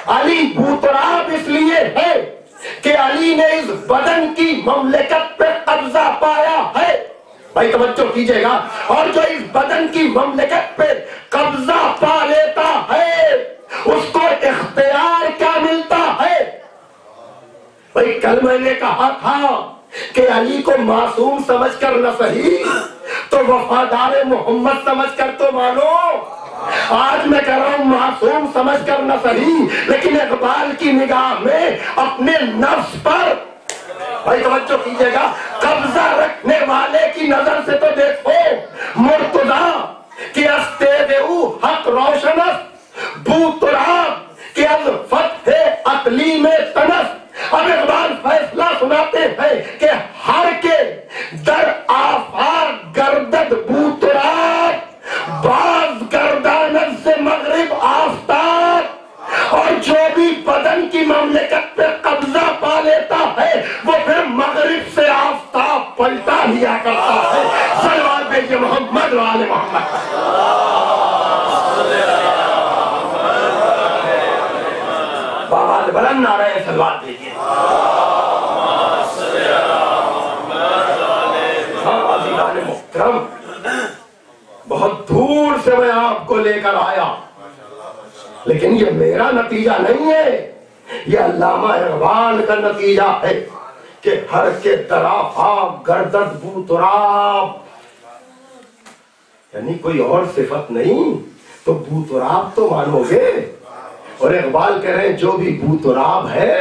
अली बूतराब इसलिए है कि अली ने इस बदन की ममलिकत पे कब्जा पाया है। भाई तवज्जो कीजिएगा, और जो इस बदन की ममलिकत पे कब्जा पा लेता है उसको इख्तियार क्या मिलता है। भाई कल मैंने कहा था कि अली को मासूम समझकर न सही तो वफादार मोहम्मद समझकर तो मानो। आज मैं कह रहा हूं मासूम समझकर न सही, लेकिन इकबाल की निगाह में अपने नफ्स पर, भाई तवज्जो कीजिएगा, कब्जा रखने वाले की नजर से तो देखो। मुर्तजा कि अस्तेगऊ हक रोशनस, बूतराब कि अज फत्हे अकली में तनस। अब इकबाल फैसला सुनाते हैं कि हर के दर आफाक गर्दद बूतराब, बाज गर्दानत से मगरिब वाले मोहम्मद। बाबा बुलंद नारे सलवात दीजिए। हाँ मुहतरम, बहुत दूर से मैं आपको लेकर आया, लेकिन ये मेरा नतीजा नहीं है, ये अल्लामा इकबाल का नतीजा है कि हर के दराफाब गर्दद बूतराब, यानी कोई और सिफत नहीं तो बूतराब तो मानोगे। और इकबाल कह रहे हैं जो भी बूतराब है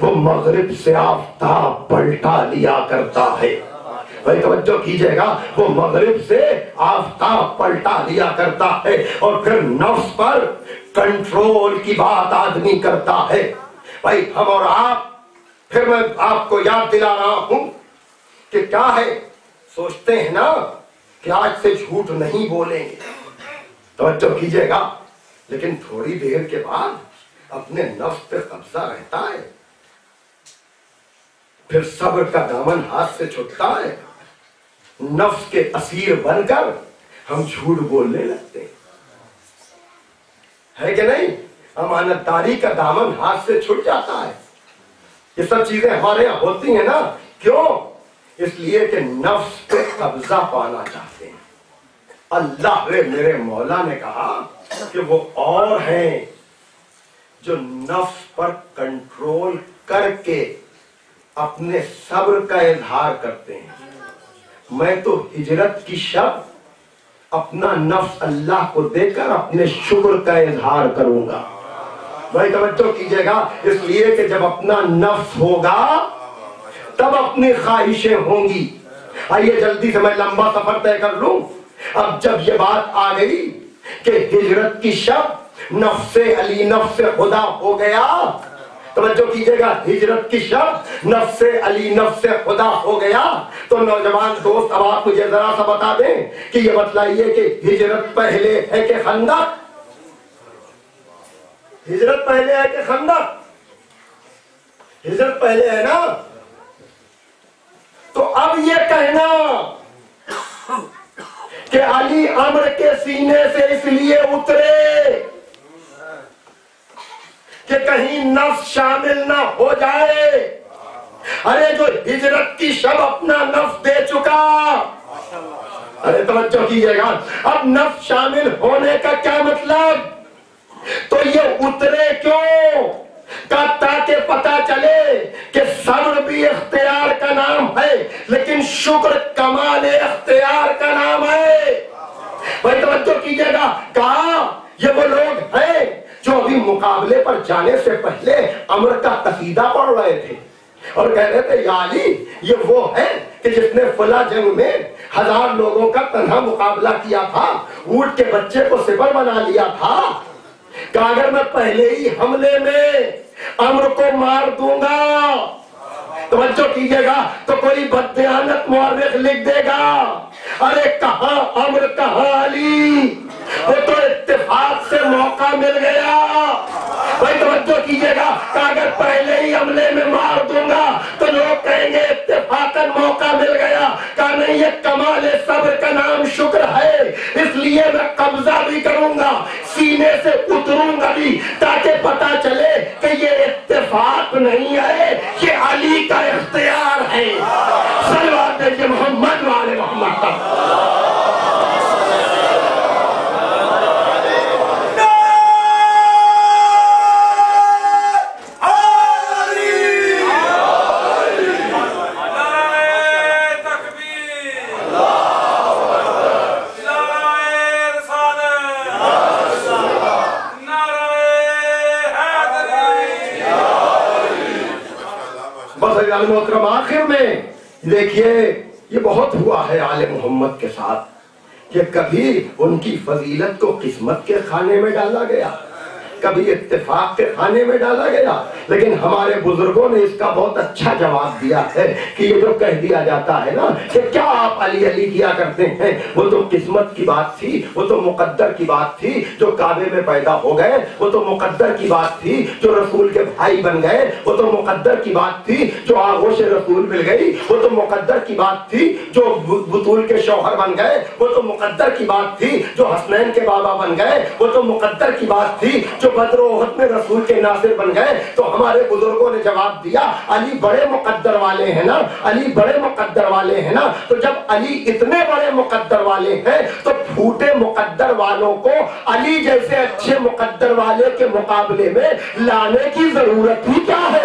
वो मगरिब से आफताब पलटा लिया करता है। भाई तवज्जो कीजिएगा, वो मगरिब से आफताब पलटा लिया करता है और फिर नफ्स पर कंट्रोल की बात आदमी करता है। भाई हम और आप, फिर मैं आपको याद दिला रहा हूं कि क्या है, सोचते हैं ना कि आज से झूठ नहीं बोलेंगे, तवज्जो कीजिएगा, लेकिन थोड़ी देर के बाद अपने नफ्स पे कब्जा रहता है, फिर सब्र का दामन हाथ से छूटता है, नफ्स के असीर बनकर हम झूठ बोलने लगते हैं, है कि नहीं? अमानतदारी का दामन हाथ से छूट जाता है। ये सब चीजें हमारे यहाँ होती हैं ना, क्यों? इसलिए कि नफ्स पे कब्जा पाना चाहते हैं। अल्लाह मेरे मौला ने कहा कि वो और हैं जो नफ्स पर कंट्रोल करके अपने सब्र का इजहार करते हैं। मैं तो हिजरत की शब अपना नफ्स अल्लाह को देकर अपने शुक्र का इजहार करूंगा। भाई तवज्जो कीजिएगा, इसलिए कि जब अपना नफ्स होगा तब अपनी ख्वाहिशें होंगी। आइए जल्दी से मैं लंबा सफर तय कर लूं। अब जब ये बात आ गई कि हिजरत की शब नफ्से अली नफ्से खुदा हो गया, तवज्जो कीजिएगा, हिजरत की शब नफ्से अली नफ्से खुदा हो गया, तो नौजवान दोस्त अब आप मुझे जरा सा बता दें कि ये बतलाइए कि हिजरत पहले है कि खंदक? हिजरत पहले है कि खंदक? हिजरत पहले है ना। तो अब ये कहना कि अली अम्र के सीने से इसलिए उतरे कि कहीं नफ्स शामिल ना हो जाए। अरे जो हिजरत की शब अपना नफ्स दे चुका, अरे तवज्जो कीजिएगा, अब नफ्स शामिल होने का क्या मतलब? तो ये उतरे क्यों? ताकि पता चले कि सब्र भी इख्तियार का नाम है, लेकिन शुक्र कमाल इख्तियार का नाम है। भाई तवज्जो कीजिएगा, कहा ये वो लोग हैं जो अभी मुकाबले पर जाने से पहले अमर का कसीदा पढ़ रहे थे और कह रहे थे या अली, ये वो है कि जिसने फला जंग में 1000 लोगों का तन्हा मुकाबला किया था, ऊंट के बच्चे को सिपर बना लिया था, कि अगर मैं पहले ही हमले में अम्र को मार दूंगा, तवज्जो कीजिएगा, तो कोई बददियानत मुअर्रिख लिख देगा, अरे कहां अम्र कहां अली, वो तो इत्तेफाक से मौका मिल गया। भाई तवज्जो कीजिएगा, अगर पहले ही हमले में मार दूंगा तो लोग कहेंगे इत्तेफाकन मौका मिल गया। कहा नहीं, ये कमाल सब्र का नाम शुक्र है, इसलिए मैं कब्जा भी करूंगा, सीने से उतरूंगा भी, ताकि पता चले कि ये इत्तेफाक नहीं है, ये अली का इख्तियार है। सल्लल्लाहु अलैहि मोहम्मद वाले मोहम्मद। मोहतरम आखिर में देखिए, ये बहुत हुआ है आले मोहम्मद के साथ कि कभी उनकी फजीलत को किस्मत के खाने में डाला गया, कभी इत्तेफाक के खाने में डाला गया, लेकिन हमारे बुजुर्गों ने इसका बहुत अच्छा जवाब दिया है कि ये जो कह दिया जाता है ना कि क्या आप अली अली किया करते हैं, वो तो किस्मत की बात थी, वो तो मुकद्दर की बात थी। जो काबे में पैदा हो गए वो तो मुकद्दर की बात थी, जो रसूल के भाई बन गए वो तो मुकद्दर की बात थी, जो आगोश रसूल मिल गई वो तो मुकद्दर की बात थी, जो बुतूल के शौहर बन गए वो तो मुकद्दर की बात थी, जो हसनैन के बाबा बन गए वो तो मुकद्दर की बात थी, जो बद्र ओहद में रसूल के नासिर बन गए। तो हमारे बुजुर्गों ने जवाब दिया अली बड़े मुकद्दर वाले हैं ना, अली बड़े मुकद्दर वाले हैं ना। तो जब अली इतने बड़े मुकद्दर वाले हैं तो फूटे मुकद्दर वालों को अली जैसे अच्छे मुकद्दर वाले के मुकाबले में लाने की जरूरत ही क्या है?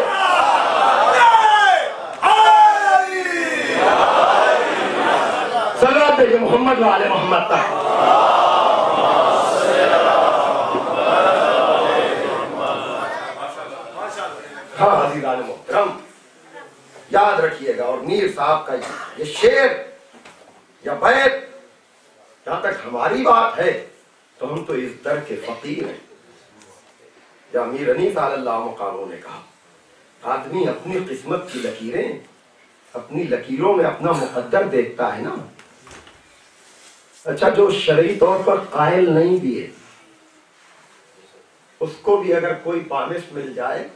सल्लल्लाहु अलैहि मोहम्मद वाले मोहम्मद तक। हाँ अज़ीज़ान मोहतरम, याद रखिएगा। और मीर साहब का ये शेर या बैत, जहां तक हमारी बात है तो हम तो इस दर के फकीर हैं। या मीर अनीस सल्लल्लाहु मुकामों ने कहा आदमी अपनी किस्मत की लकीरें, अपनी लकीरों में अपना मुकद्दर देखता है ना। अच्छा, जो शरई तौर पर कायल नहीं दिए उसको भी अगर कोई पानिश मिल जाए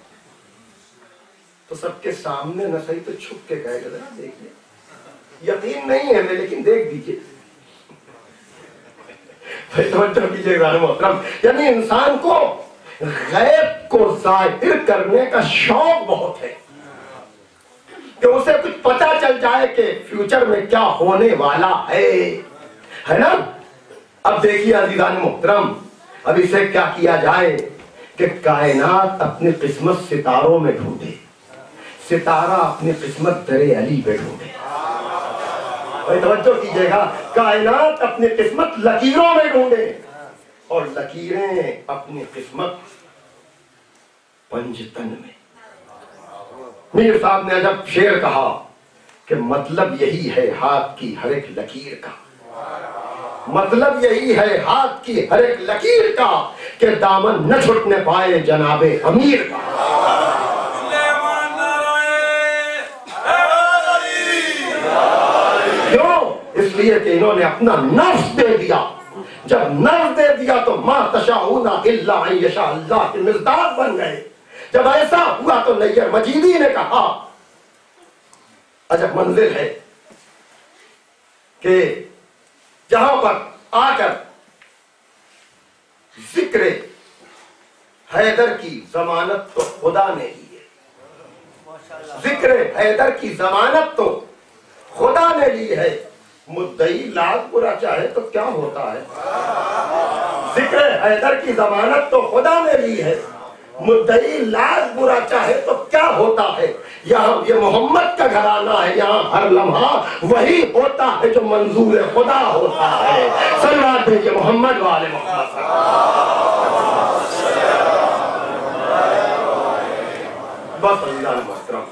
तो सबके सामने न सही तो छुप के कहेगा जरा देखिए, यकीन नहीं है मैं लेकिन देख दीजिए। यानी इंसान को गैब को जाहिर करने का शौक बहुत है कि उसे कुछ पता चल जाए कि फ्यूचर में क्या होने वाला है ना। अब देखिए अज़ीज़ान मोहतरम, अब इसे क्या किया जाए कि कायनात अपनी किस्मत सितारों में ढूंढे, सितारा अपनी किस्मत दरे अली पे ढूंढे। तवज्जो कीजिएगा, कायनात अपनी किस्मत लकीरों में ढूंढे और लकीरें अपनी किस्मत पंजतन में। मीर साहब ने जब शेर कहा कि मतलब यही है हाथ की हर एक लकीर का, मतलब यही है हाथ की हर एक लकीर का कि दामन न छुटने पाए जनाबे अमीर का। क्यों? इसलिए कि इन्होंने अपना नफ्स दे दिया। जब नफ्स दे दिया तो मा तशाऊना इल्ला अन यशा अल्लाह के मिज़दाद बन गए। जब ऐसा हुआ तो नैयर मजीदी ने कहा अजब मंजिल है कि जहां पर आकर जिक्र हैदर की जमानत तो खुदा ने ली है, जिक्र हैदर की जमानत तो खुदा ने ली है, मुद्दई लाख बुरा चाहे तो क्या होता है। जिक्र हैदर की जमानत तो खुदा ने ली है, मुद्दई लाख बुरा चाहे तो क्या होता है। यहाँ ये मोहम्मद का घराना है, यहाँ हर लम्हा वही होता है जो मंजूर खुदा होता है। सल्लल्लाहु अलैहि मोहम्मद वाले मोहम्मद। बस अल्लाह मोहतरम,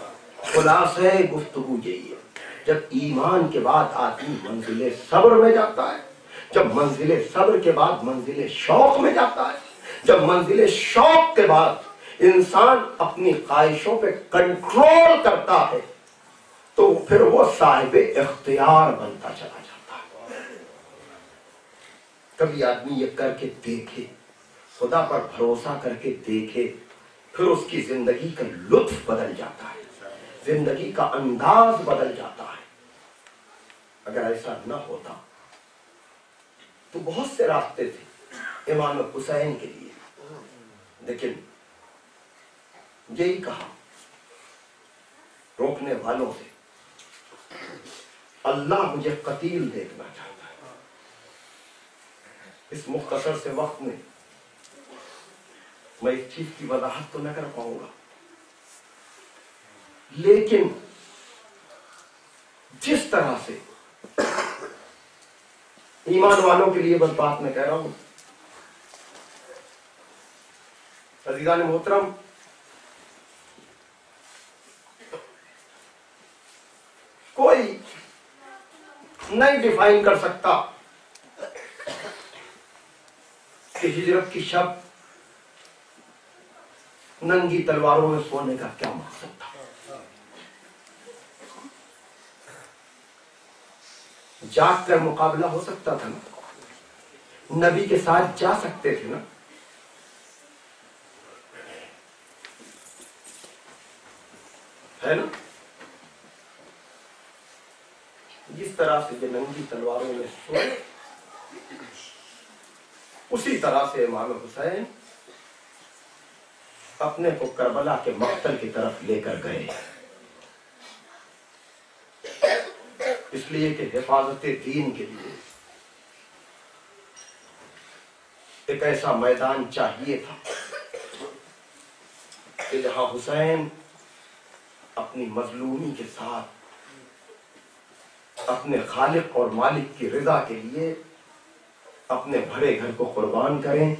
खुलासे गुफ्तगू यही है, जब ईमान के बाद आदमी मंजिले सब्र में जाता है, जब मंजिले सब्र के बाद मंजिले शौक में जाता है, जब मंजिले शौक के बाद इंसान अपनी ख्वाहिशों पे कंट्रोल करता है तो फिर वो साहिबे इख्तियार बनता चला जाता है। कभी आदमी ये करके देखे, खुदा पर भरोसा करके देखे, फिर उसकी जिंदगी का लुत्फ बदल जाता है, जिंदगी का अंदाज बदल जाता है। अगर ऐसा न होता तो बहुत से रास्ते थे इमाम हुसैन के लिए, लेकिन यही कहा रोकने वालों से, अल्लाह मुझे कतील देखना चाहता है। इस मुख्तसर से वक्त में मैं इस चीज की वजाहत तो न कर पाऊंगा, लेकिन जिस तरह से ईमान वालों के लिए बस बात मैं कह रहा हूं। अज़ीज़ान मोहतरम, कोई नहीं डिफाइन कर सकता कि हिजरत की शब नंगी तलवारों में सोने का क्या मकसद था? जाग कर मुकाबला हो सकता था ना, नबी के साथ जा सकते थे ना। है ना? जिस तरह से ये नंगी तलवारों में सोए, उसी तरह से इमाम हुसैन अपने को करबला के मक्तल की तरफ लेकर गए, इसलिए कि हिफाजते दीन के लिए एक ऐसा मैदान चाहिए था कि जहां हुसैन अपनी मजलूमी के साथ अपने खालिक और मालिक की रिजा के लिए अपने भरे घर को कुर्बान करें,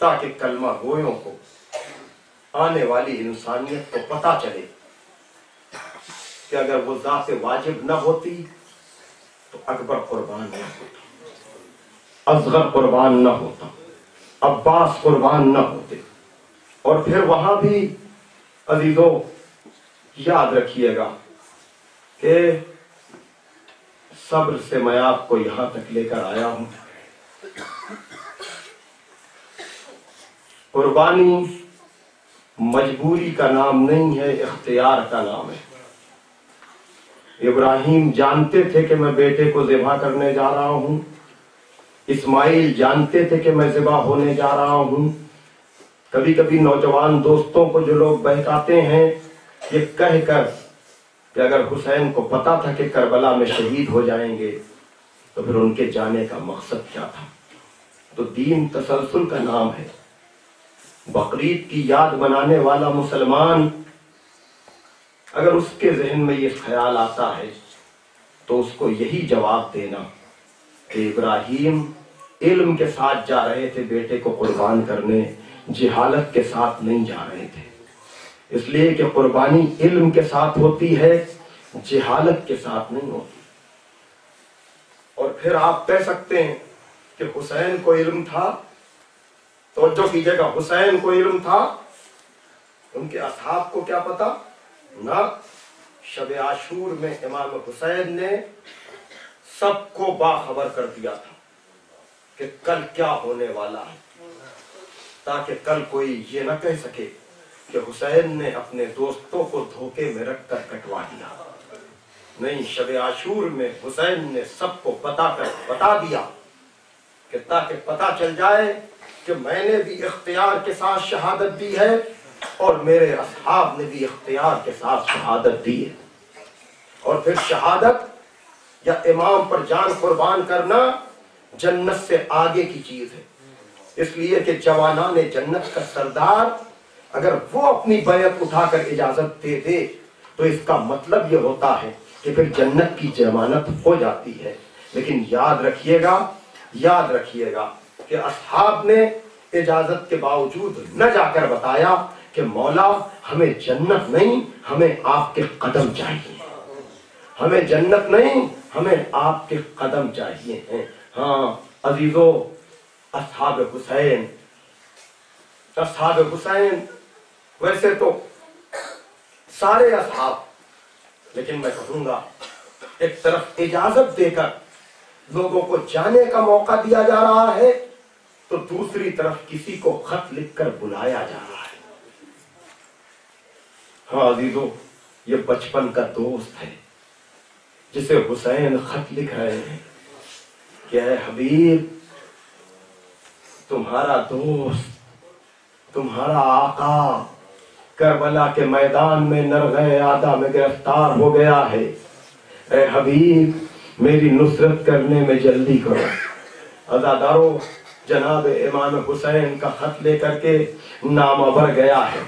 ताकि कलमा गोयों को, आने वाली इंसानियत को पता चले कि अगर वो ज़ात वाजिब न होती तो अकबर कुर्बान न होता, असगर कुर्बान न होता, अब्बास कुर्बान न होते। और फिर वहां भी अजीजों याद रखिएगा कि सब्र से मैं आपको यहां तक लेकर आया हूं। कुर्बानी मजबूरी का नाम नहीं है, इख्तियार का नाम है। इब्राहिम जानते थे कि मैं बेटे को ज़िबा करने जा रहा हूं, इस्माइल जानते थे कि मैं ज़िबा होने जा रहा हूं। कभी कभी नौजवान दोस्तों को जो लोग बहकाते हैं ये कहकर कि अगर हुसैन को पता था कि करबला में शहीद हो जाएंगे तो फिर उनके जाने का मकसद क्या था। तो दीन तसलसल का नाम है। बकरीद की याद बनाने वाला मुसलमान अगर उसके जहन में ये ख्याल आता है तो उसको यही जवाब देना कि इब्राहिम इल्म के साथ जा रहे थे बेटे को कुर्बान करने, जिहालत के साथ नहीं जा रहे थे। इसलिए कि कुर्बानी इल्म के साथ होती है, जिहालत के साथ नहीं होती। और फिर आप कह सकते हैं कि हुसैन को इल्म था, तो जो कीजिएगा हुसैन को इल्म था, उनके असहाब को क्या पता ना। शब आशूर में इमाम हुसैन ने सबको बाखबर कर दिया था कि कल क्या होने वाला है, ताकि कल कोई ये न कह सके कि हुसैन ने अपने दोस्तों को धोखे में रखकर कटवा दिया। नहीं, शब आशूर में हुसैन ने सबको बता दिया कि ताकि पता चल जाए कि मैंने भी इख्तियार के साथ शहादत दी है और मेरे असहाब ने भी इख्तियार के साथ शहादत दी है। और फिर शहादत या इमाम पर जान कुर्बान करना जन्नत से आगे की चीज है। इसलिए कि जवानाने जन्नत का सरदार अगर वो अपनी बैत उठाकर इजाजत दे दे तो इसका मतलब ये होता है कि फिर जन्नत की जमानत हो जाती है। लेकिन याद रखिएगा कि असहाब ने इजाजत के बावजूद न जाकर बताया कि मौला हमें जन्नत नहीं, हमें आपके कदम चाहिए, हमें जन्नत नहीं, हमें आपके कदम चाहिए हैं। हाँ अजीजों, असहाब हुसैन वैसे तो सारे असहाब, लेकिन मैं कहूंगा एक तरफ इजाजत देकर लोगों को जाने का मौका दिया जा रहा है, तो दूसरी तरफ किसी को खत लिखकर बुलाया जा रहा है। हाँ अजीजों, ये बचपन का दोस्त है जिसे हुसैन खत लिख रहे हैं कि ऐ हबीब, तुम्हारा दोस्त, तुम्हारा आका करबला के मैदान में नरग़े आदा में गिरफ्तार हो गया है। ऐ हबीब, मेरी नुसरत करने में जल्दी करो। अज़ादारों, जनाब इमाम हुसैन का खत लेकर के नामा भर गया है।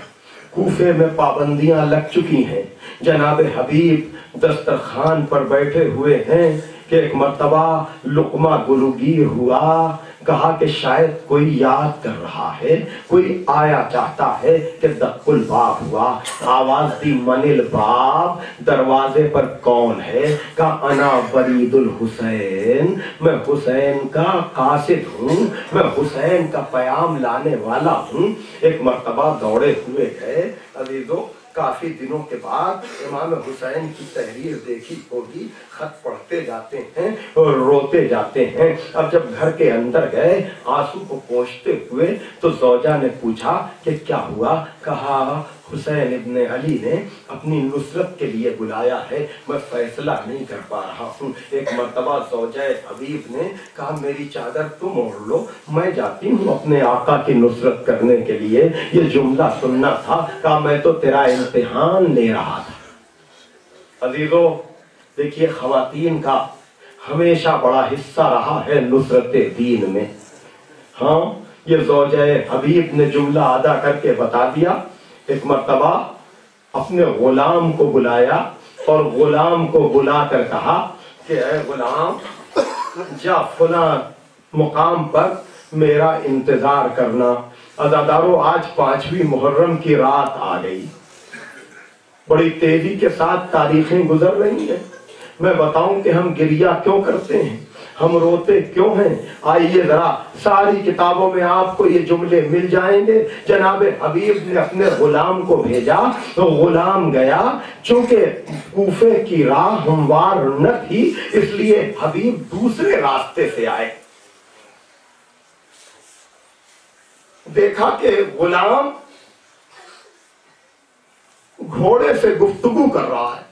कूफे में पाबंदियां लग चुकी हैं। जनाब हबीब दस्तरखान पर बैठे हुए हैं कि एक मर्तबा लुकमा गुलूगीर हुआ, कहा कि शायद कोई याद कर रहा है, कोई आया चाहता है कि दक्कुल बाप हुआ। आवाज दी मनिल बाप, दरवाजे पर कौन है? का अना बरीदुल हुसैन, मैं हुसैन का कासिद हूँ, मैं हुसैन का पयाम लाने वाला हूँ। एक मर्तबा दौड़े हुए गए अजीजों, काफी दिनों के बाद इमाम हुसैन की तहरीर देखी होगी, खत पढ़ते जाते हैं और रोते जाते हैं। अब जब घर के अंदर गए आंसू को पोंछते हुए तो ज़ौजा ने पूछा कि क्या हुआ? कहा हुसैन इब्ने अली ने अपनी नुसरत के लिए बुलाया है, मैं फैसला नहीं कर पा रहा हूँ। एक मर्तबा ज़ौजा हबीब ने कहा मेरी चादर तुम ओढ़ लो, मैं जाती हूँ अपने आका की नुसरत करने के लिए। ये जुमला सुनना था। कहा मैं तो तेरा इम्तिहान ले रहा था। अजीजों देखिए, खवातीन का हमेशा बड़ा हिस्सा रहा है नुसरत दीन में। हाँ, ये ज़ौजा हबीब ने जुमला अदा करके बता दिया। एक मर्तबा अपने गुलाम को बुलाया और गुलाम को बुलाकर कहा कि ऐ गुलाम, जा फला मुकाम पर मेरा इंतजार करना। अज़ादारों, आज 5वीं मुहर्रम की रात आ गई। बड़ी तेजी के साथ तारीखें गुजर रही हैं। मैं बताऊं कि हम गिरिया क्यों करते हैं, हम रोते क्यों हैं? आइए जरा, सारी किताबों में आपको ये जुमले मिल जाएंगे। जनाबे हबीब ने अपने गुलाम को भेजा तो गुलाम गया। चूंकि कूफे की राह हमवार न थी, इसलिए हबीब दूसरे रास्ते से आए। देखा कि गुलाम घोड़े से गुफ्तगू कर रहा है,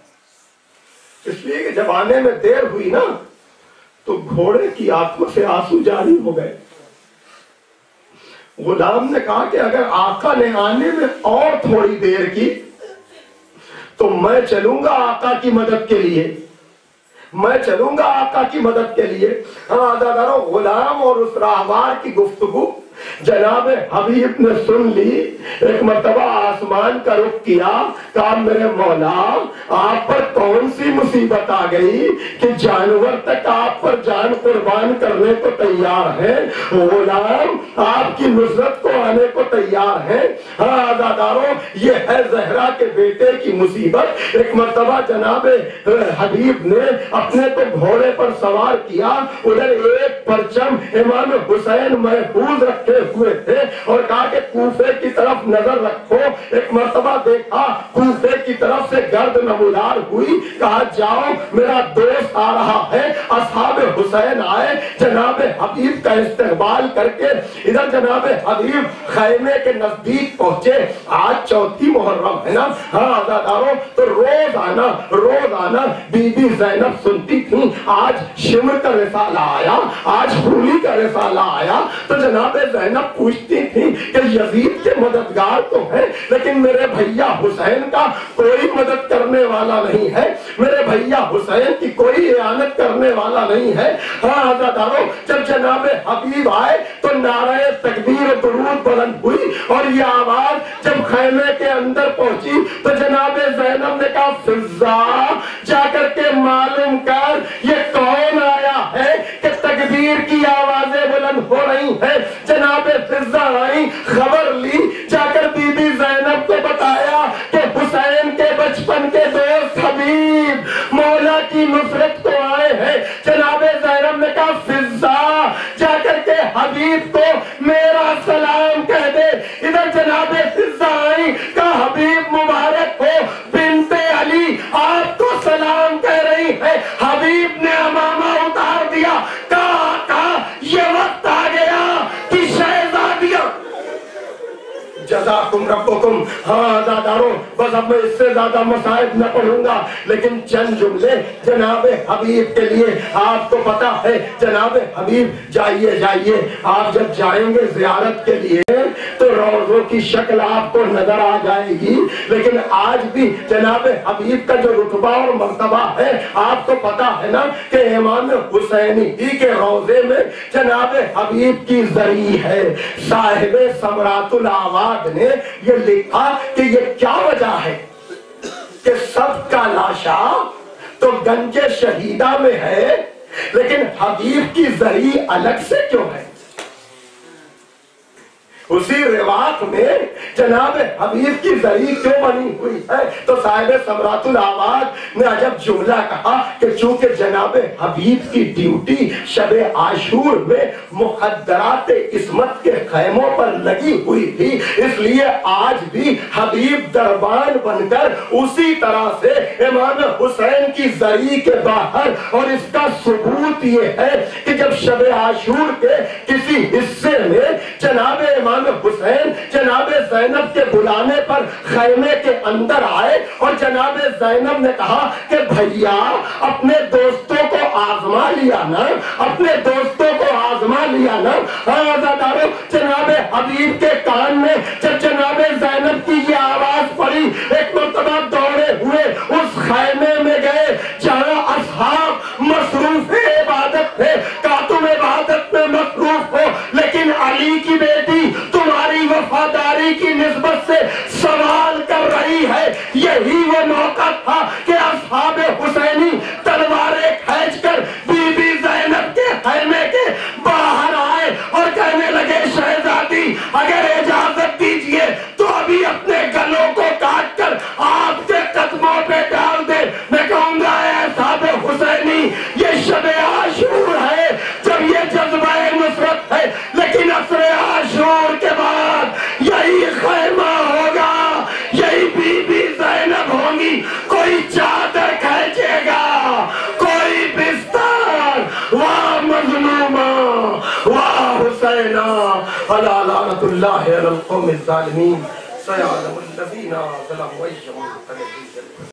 इसलिए कि जब आने में देर हुई ना तो घोड़े की आंखों से आंसू जारी हो गए। गुलाम ने कहा कि अगर आका ने आने में और थोड़ी देर की तो मैं चलूंगा आका की मदद के लिए, मैं चलूंगा आका की मदद के लिए। हाँ दादारो, गुलाम और उस राहवार की गुफ्तगू जनाब हबीब ने सुन ली। एक मर्तबा आसमान का रुख किया, कहा मेरे मौला, आप पर कौन सी मुसीबत आ गई कि जानवर तक आप पर जान कुर्बान करने को तैयार है? गुलाम आपकी नुसरत को आने को तैयार है। हाँ आज़ादारों, ये है ज़हरा के बेटे की मुसीबत। एक मर्तबा जनाब हबीब ने अपने को घोड़े पर सवार किया, उधर एक परचम इमाम हुसैन महफूज रखे हुए थे और कहा कि कूफे की तरफ नजर रखो। एक मर्तबा देखा कूफे की तरफ से गर्द नमूदार हुई, कहा जाओ मेरा दोस्त आ रहा है। असहाब हुसैन आए, जनाब हबीब का इस्तकबाल करके इधर जनाब हबीब खैमे के नजदीक पहुंचे। आज 4थी मुहर्रम है ना। हाँ आज़ादारों, तो रोज आना बीबी ज़ैनब सुनती थी, आज शिमर का रिसाला आया, आज फूली का रिसाला आया। तो जनाब ज़ैनब पूछती थी कि यजीद के मददगार तो है, लेकिन मेरे भैया हुसैन का कोई मदद करने वाला नहीं है, मेरे भैया हुसैन की कोई इआनत करने वाला नहीं है। हाँ आज़ादारों, जब जनाब हबीब आए तो नारे तकबीर दुरूद बुलंद हुई और ये आवाज जब खैमे के अंदर पहुंची तो जनाब ज़ैनब ने कहा फिज़ा जाकर के मालूम कर ये कौन आया है कि तकबीर की आवाजें बुलंद हो रही है। जनाब फिज़ा आई, खबर ली, जाकर बीबी ज़ैनब को बताया कि हुसैन के बचपन के दोस्त हबीब मौला की नुसरत को आए हैं। जनाब ज़ैनब ने कहा फिज़ा जाकर के हबीब को मेरा सलाम कह दे। इधर जनाब फिज़ा आई, का हबीब मुबारक हो, बिन्ते अली आपको सलाम कह रही है। हबीब ने अमामा उतार दिया, कहा ये वक्त आ गया कि शहजादियां जज़ाकुम रब्बुकुम। हाँ दादारों, बस अब मैं इससे ज्यादा मसाइब न पढ़ूंगा, लेकिन चंद जुमले जनाब हबीब के लिए। आपको पता है जनाब हबीब, जाइए आप जब जाएंगे जियारत के लिए तो रोज़ों की शक्ल आपको नजर आ जाएगी, लेकिन आज भी जनाब हबीब का जो रुतबा और मर्तबा है आपको पता है ना कि इमाम हुसैनी ही के रोज़े में जनाब हबीब की जरी है। साहिब समरातुल आवाद ने ये लिखा कि ये क्या वजह है कि सबका लाशा तो गंजे शहीदा में है, लेकिन हबीब की जरी अलग से क्यों है? उसी रिवात में जनाब हबीब की जरी क्यों बनी हुई है? तो साहिब समरातुल आवाज ने अजब जुमला कहा कि चूंकि जनाब हबीब की ड्यूटी शबे आशूर में मुकद्दरात इस्मत के खैमों पर लगी हुई थी, इसलिए आज भी हबीब दरबान बनकर उसी तरह से इमाम हुसैन की जरी के बाहर। और इसका सबूत ये है कि जब शबे आशूर के किसी हिस्से में जनाब इमाम हुसैन जनाब ज़ैनब के बुलाने पर खैमे के अंदर आए और जनाब ज़ैनब ने कहा कि भैया अपने दोस्तों को आजमा लिया ना, अपने दोस्तों को आजमा लिया ना। आज़ादारों, जनाब हबीब के कान में जब जनाब ज़ैनब की ये आवाज पड़ी, एक मर्तबा दौड़े हुए उस खैमे में गए जहां असहाब मसरूफ इबादत थे, कातुम इबादत में मसरूफ हो, लेकिन अली की बेटी तुम्हारी वफादारी की निस्बत से सवाल कर रही है। यही वो मौका था कि असहाब हुसैनी तलवारें खींचकर बीबी ज़ैनब के खैमे के बाहर आए और कहने लगे, शहजादी अगर इजाजत दीजिए तो अभी अपने गलों को काट कर आपके कदमों पे डाल दे। मैं कहूंगा असहाब हुसैनी, ये शबे आशूर है जब ये जज्बा नुसरत है, लेकिन असरे आशूर के बाद यही खैमा होगा, यही बीबी ज़ैनब होंगी। कोई चादर खींचेगा, कोई बिस्तर, वाह मज़लूमा वाह हुसैना, अला लानतुल्लाहि अलल कौमिज़ ज़ालिमीन, सयअलमुल लज़ीना ज़लमू अय्युहुल मुनक़लिबुन।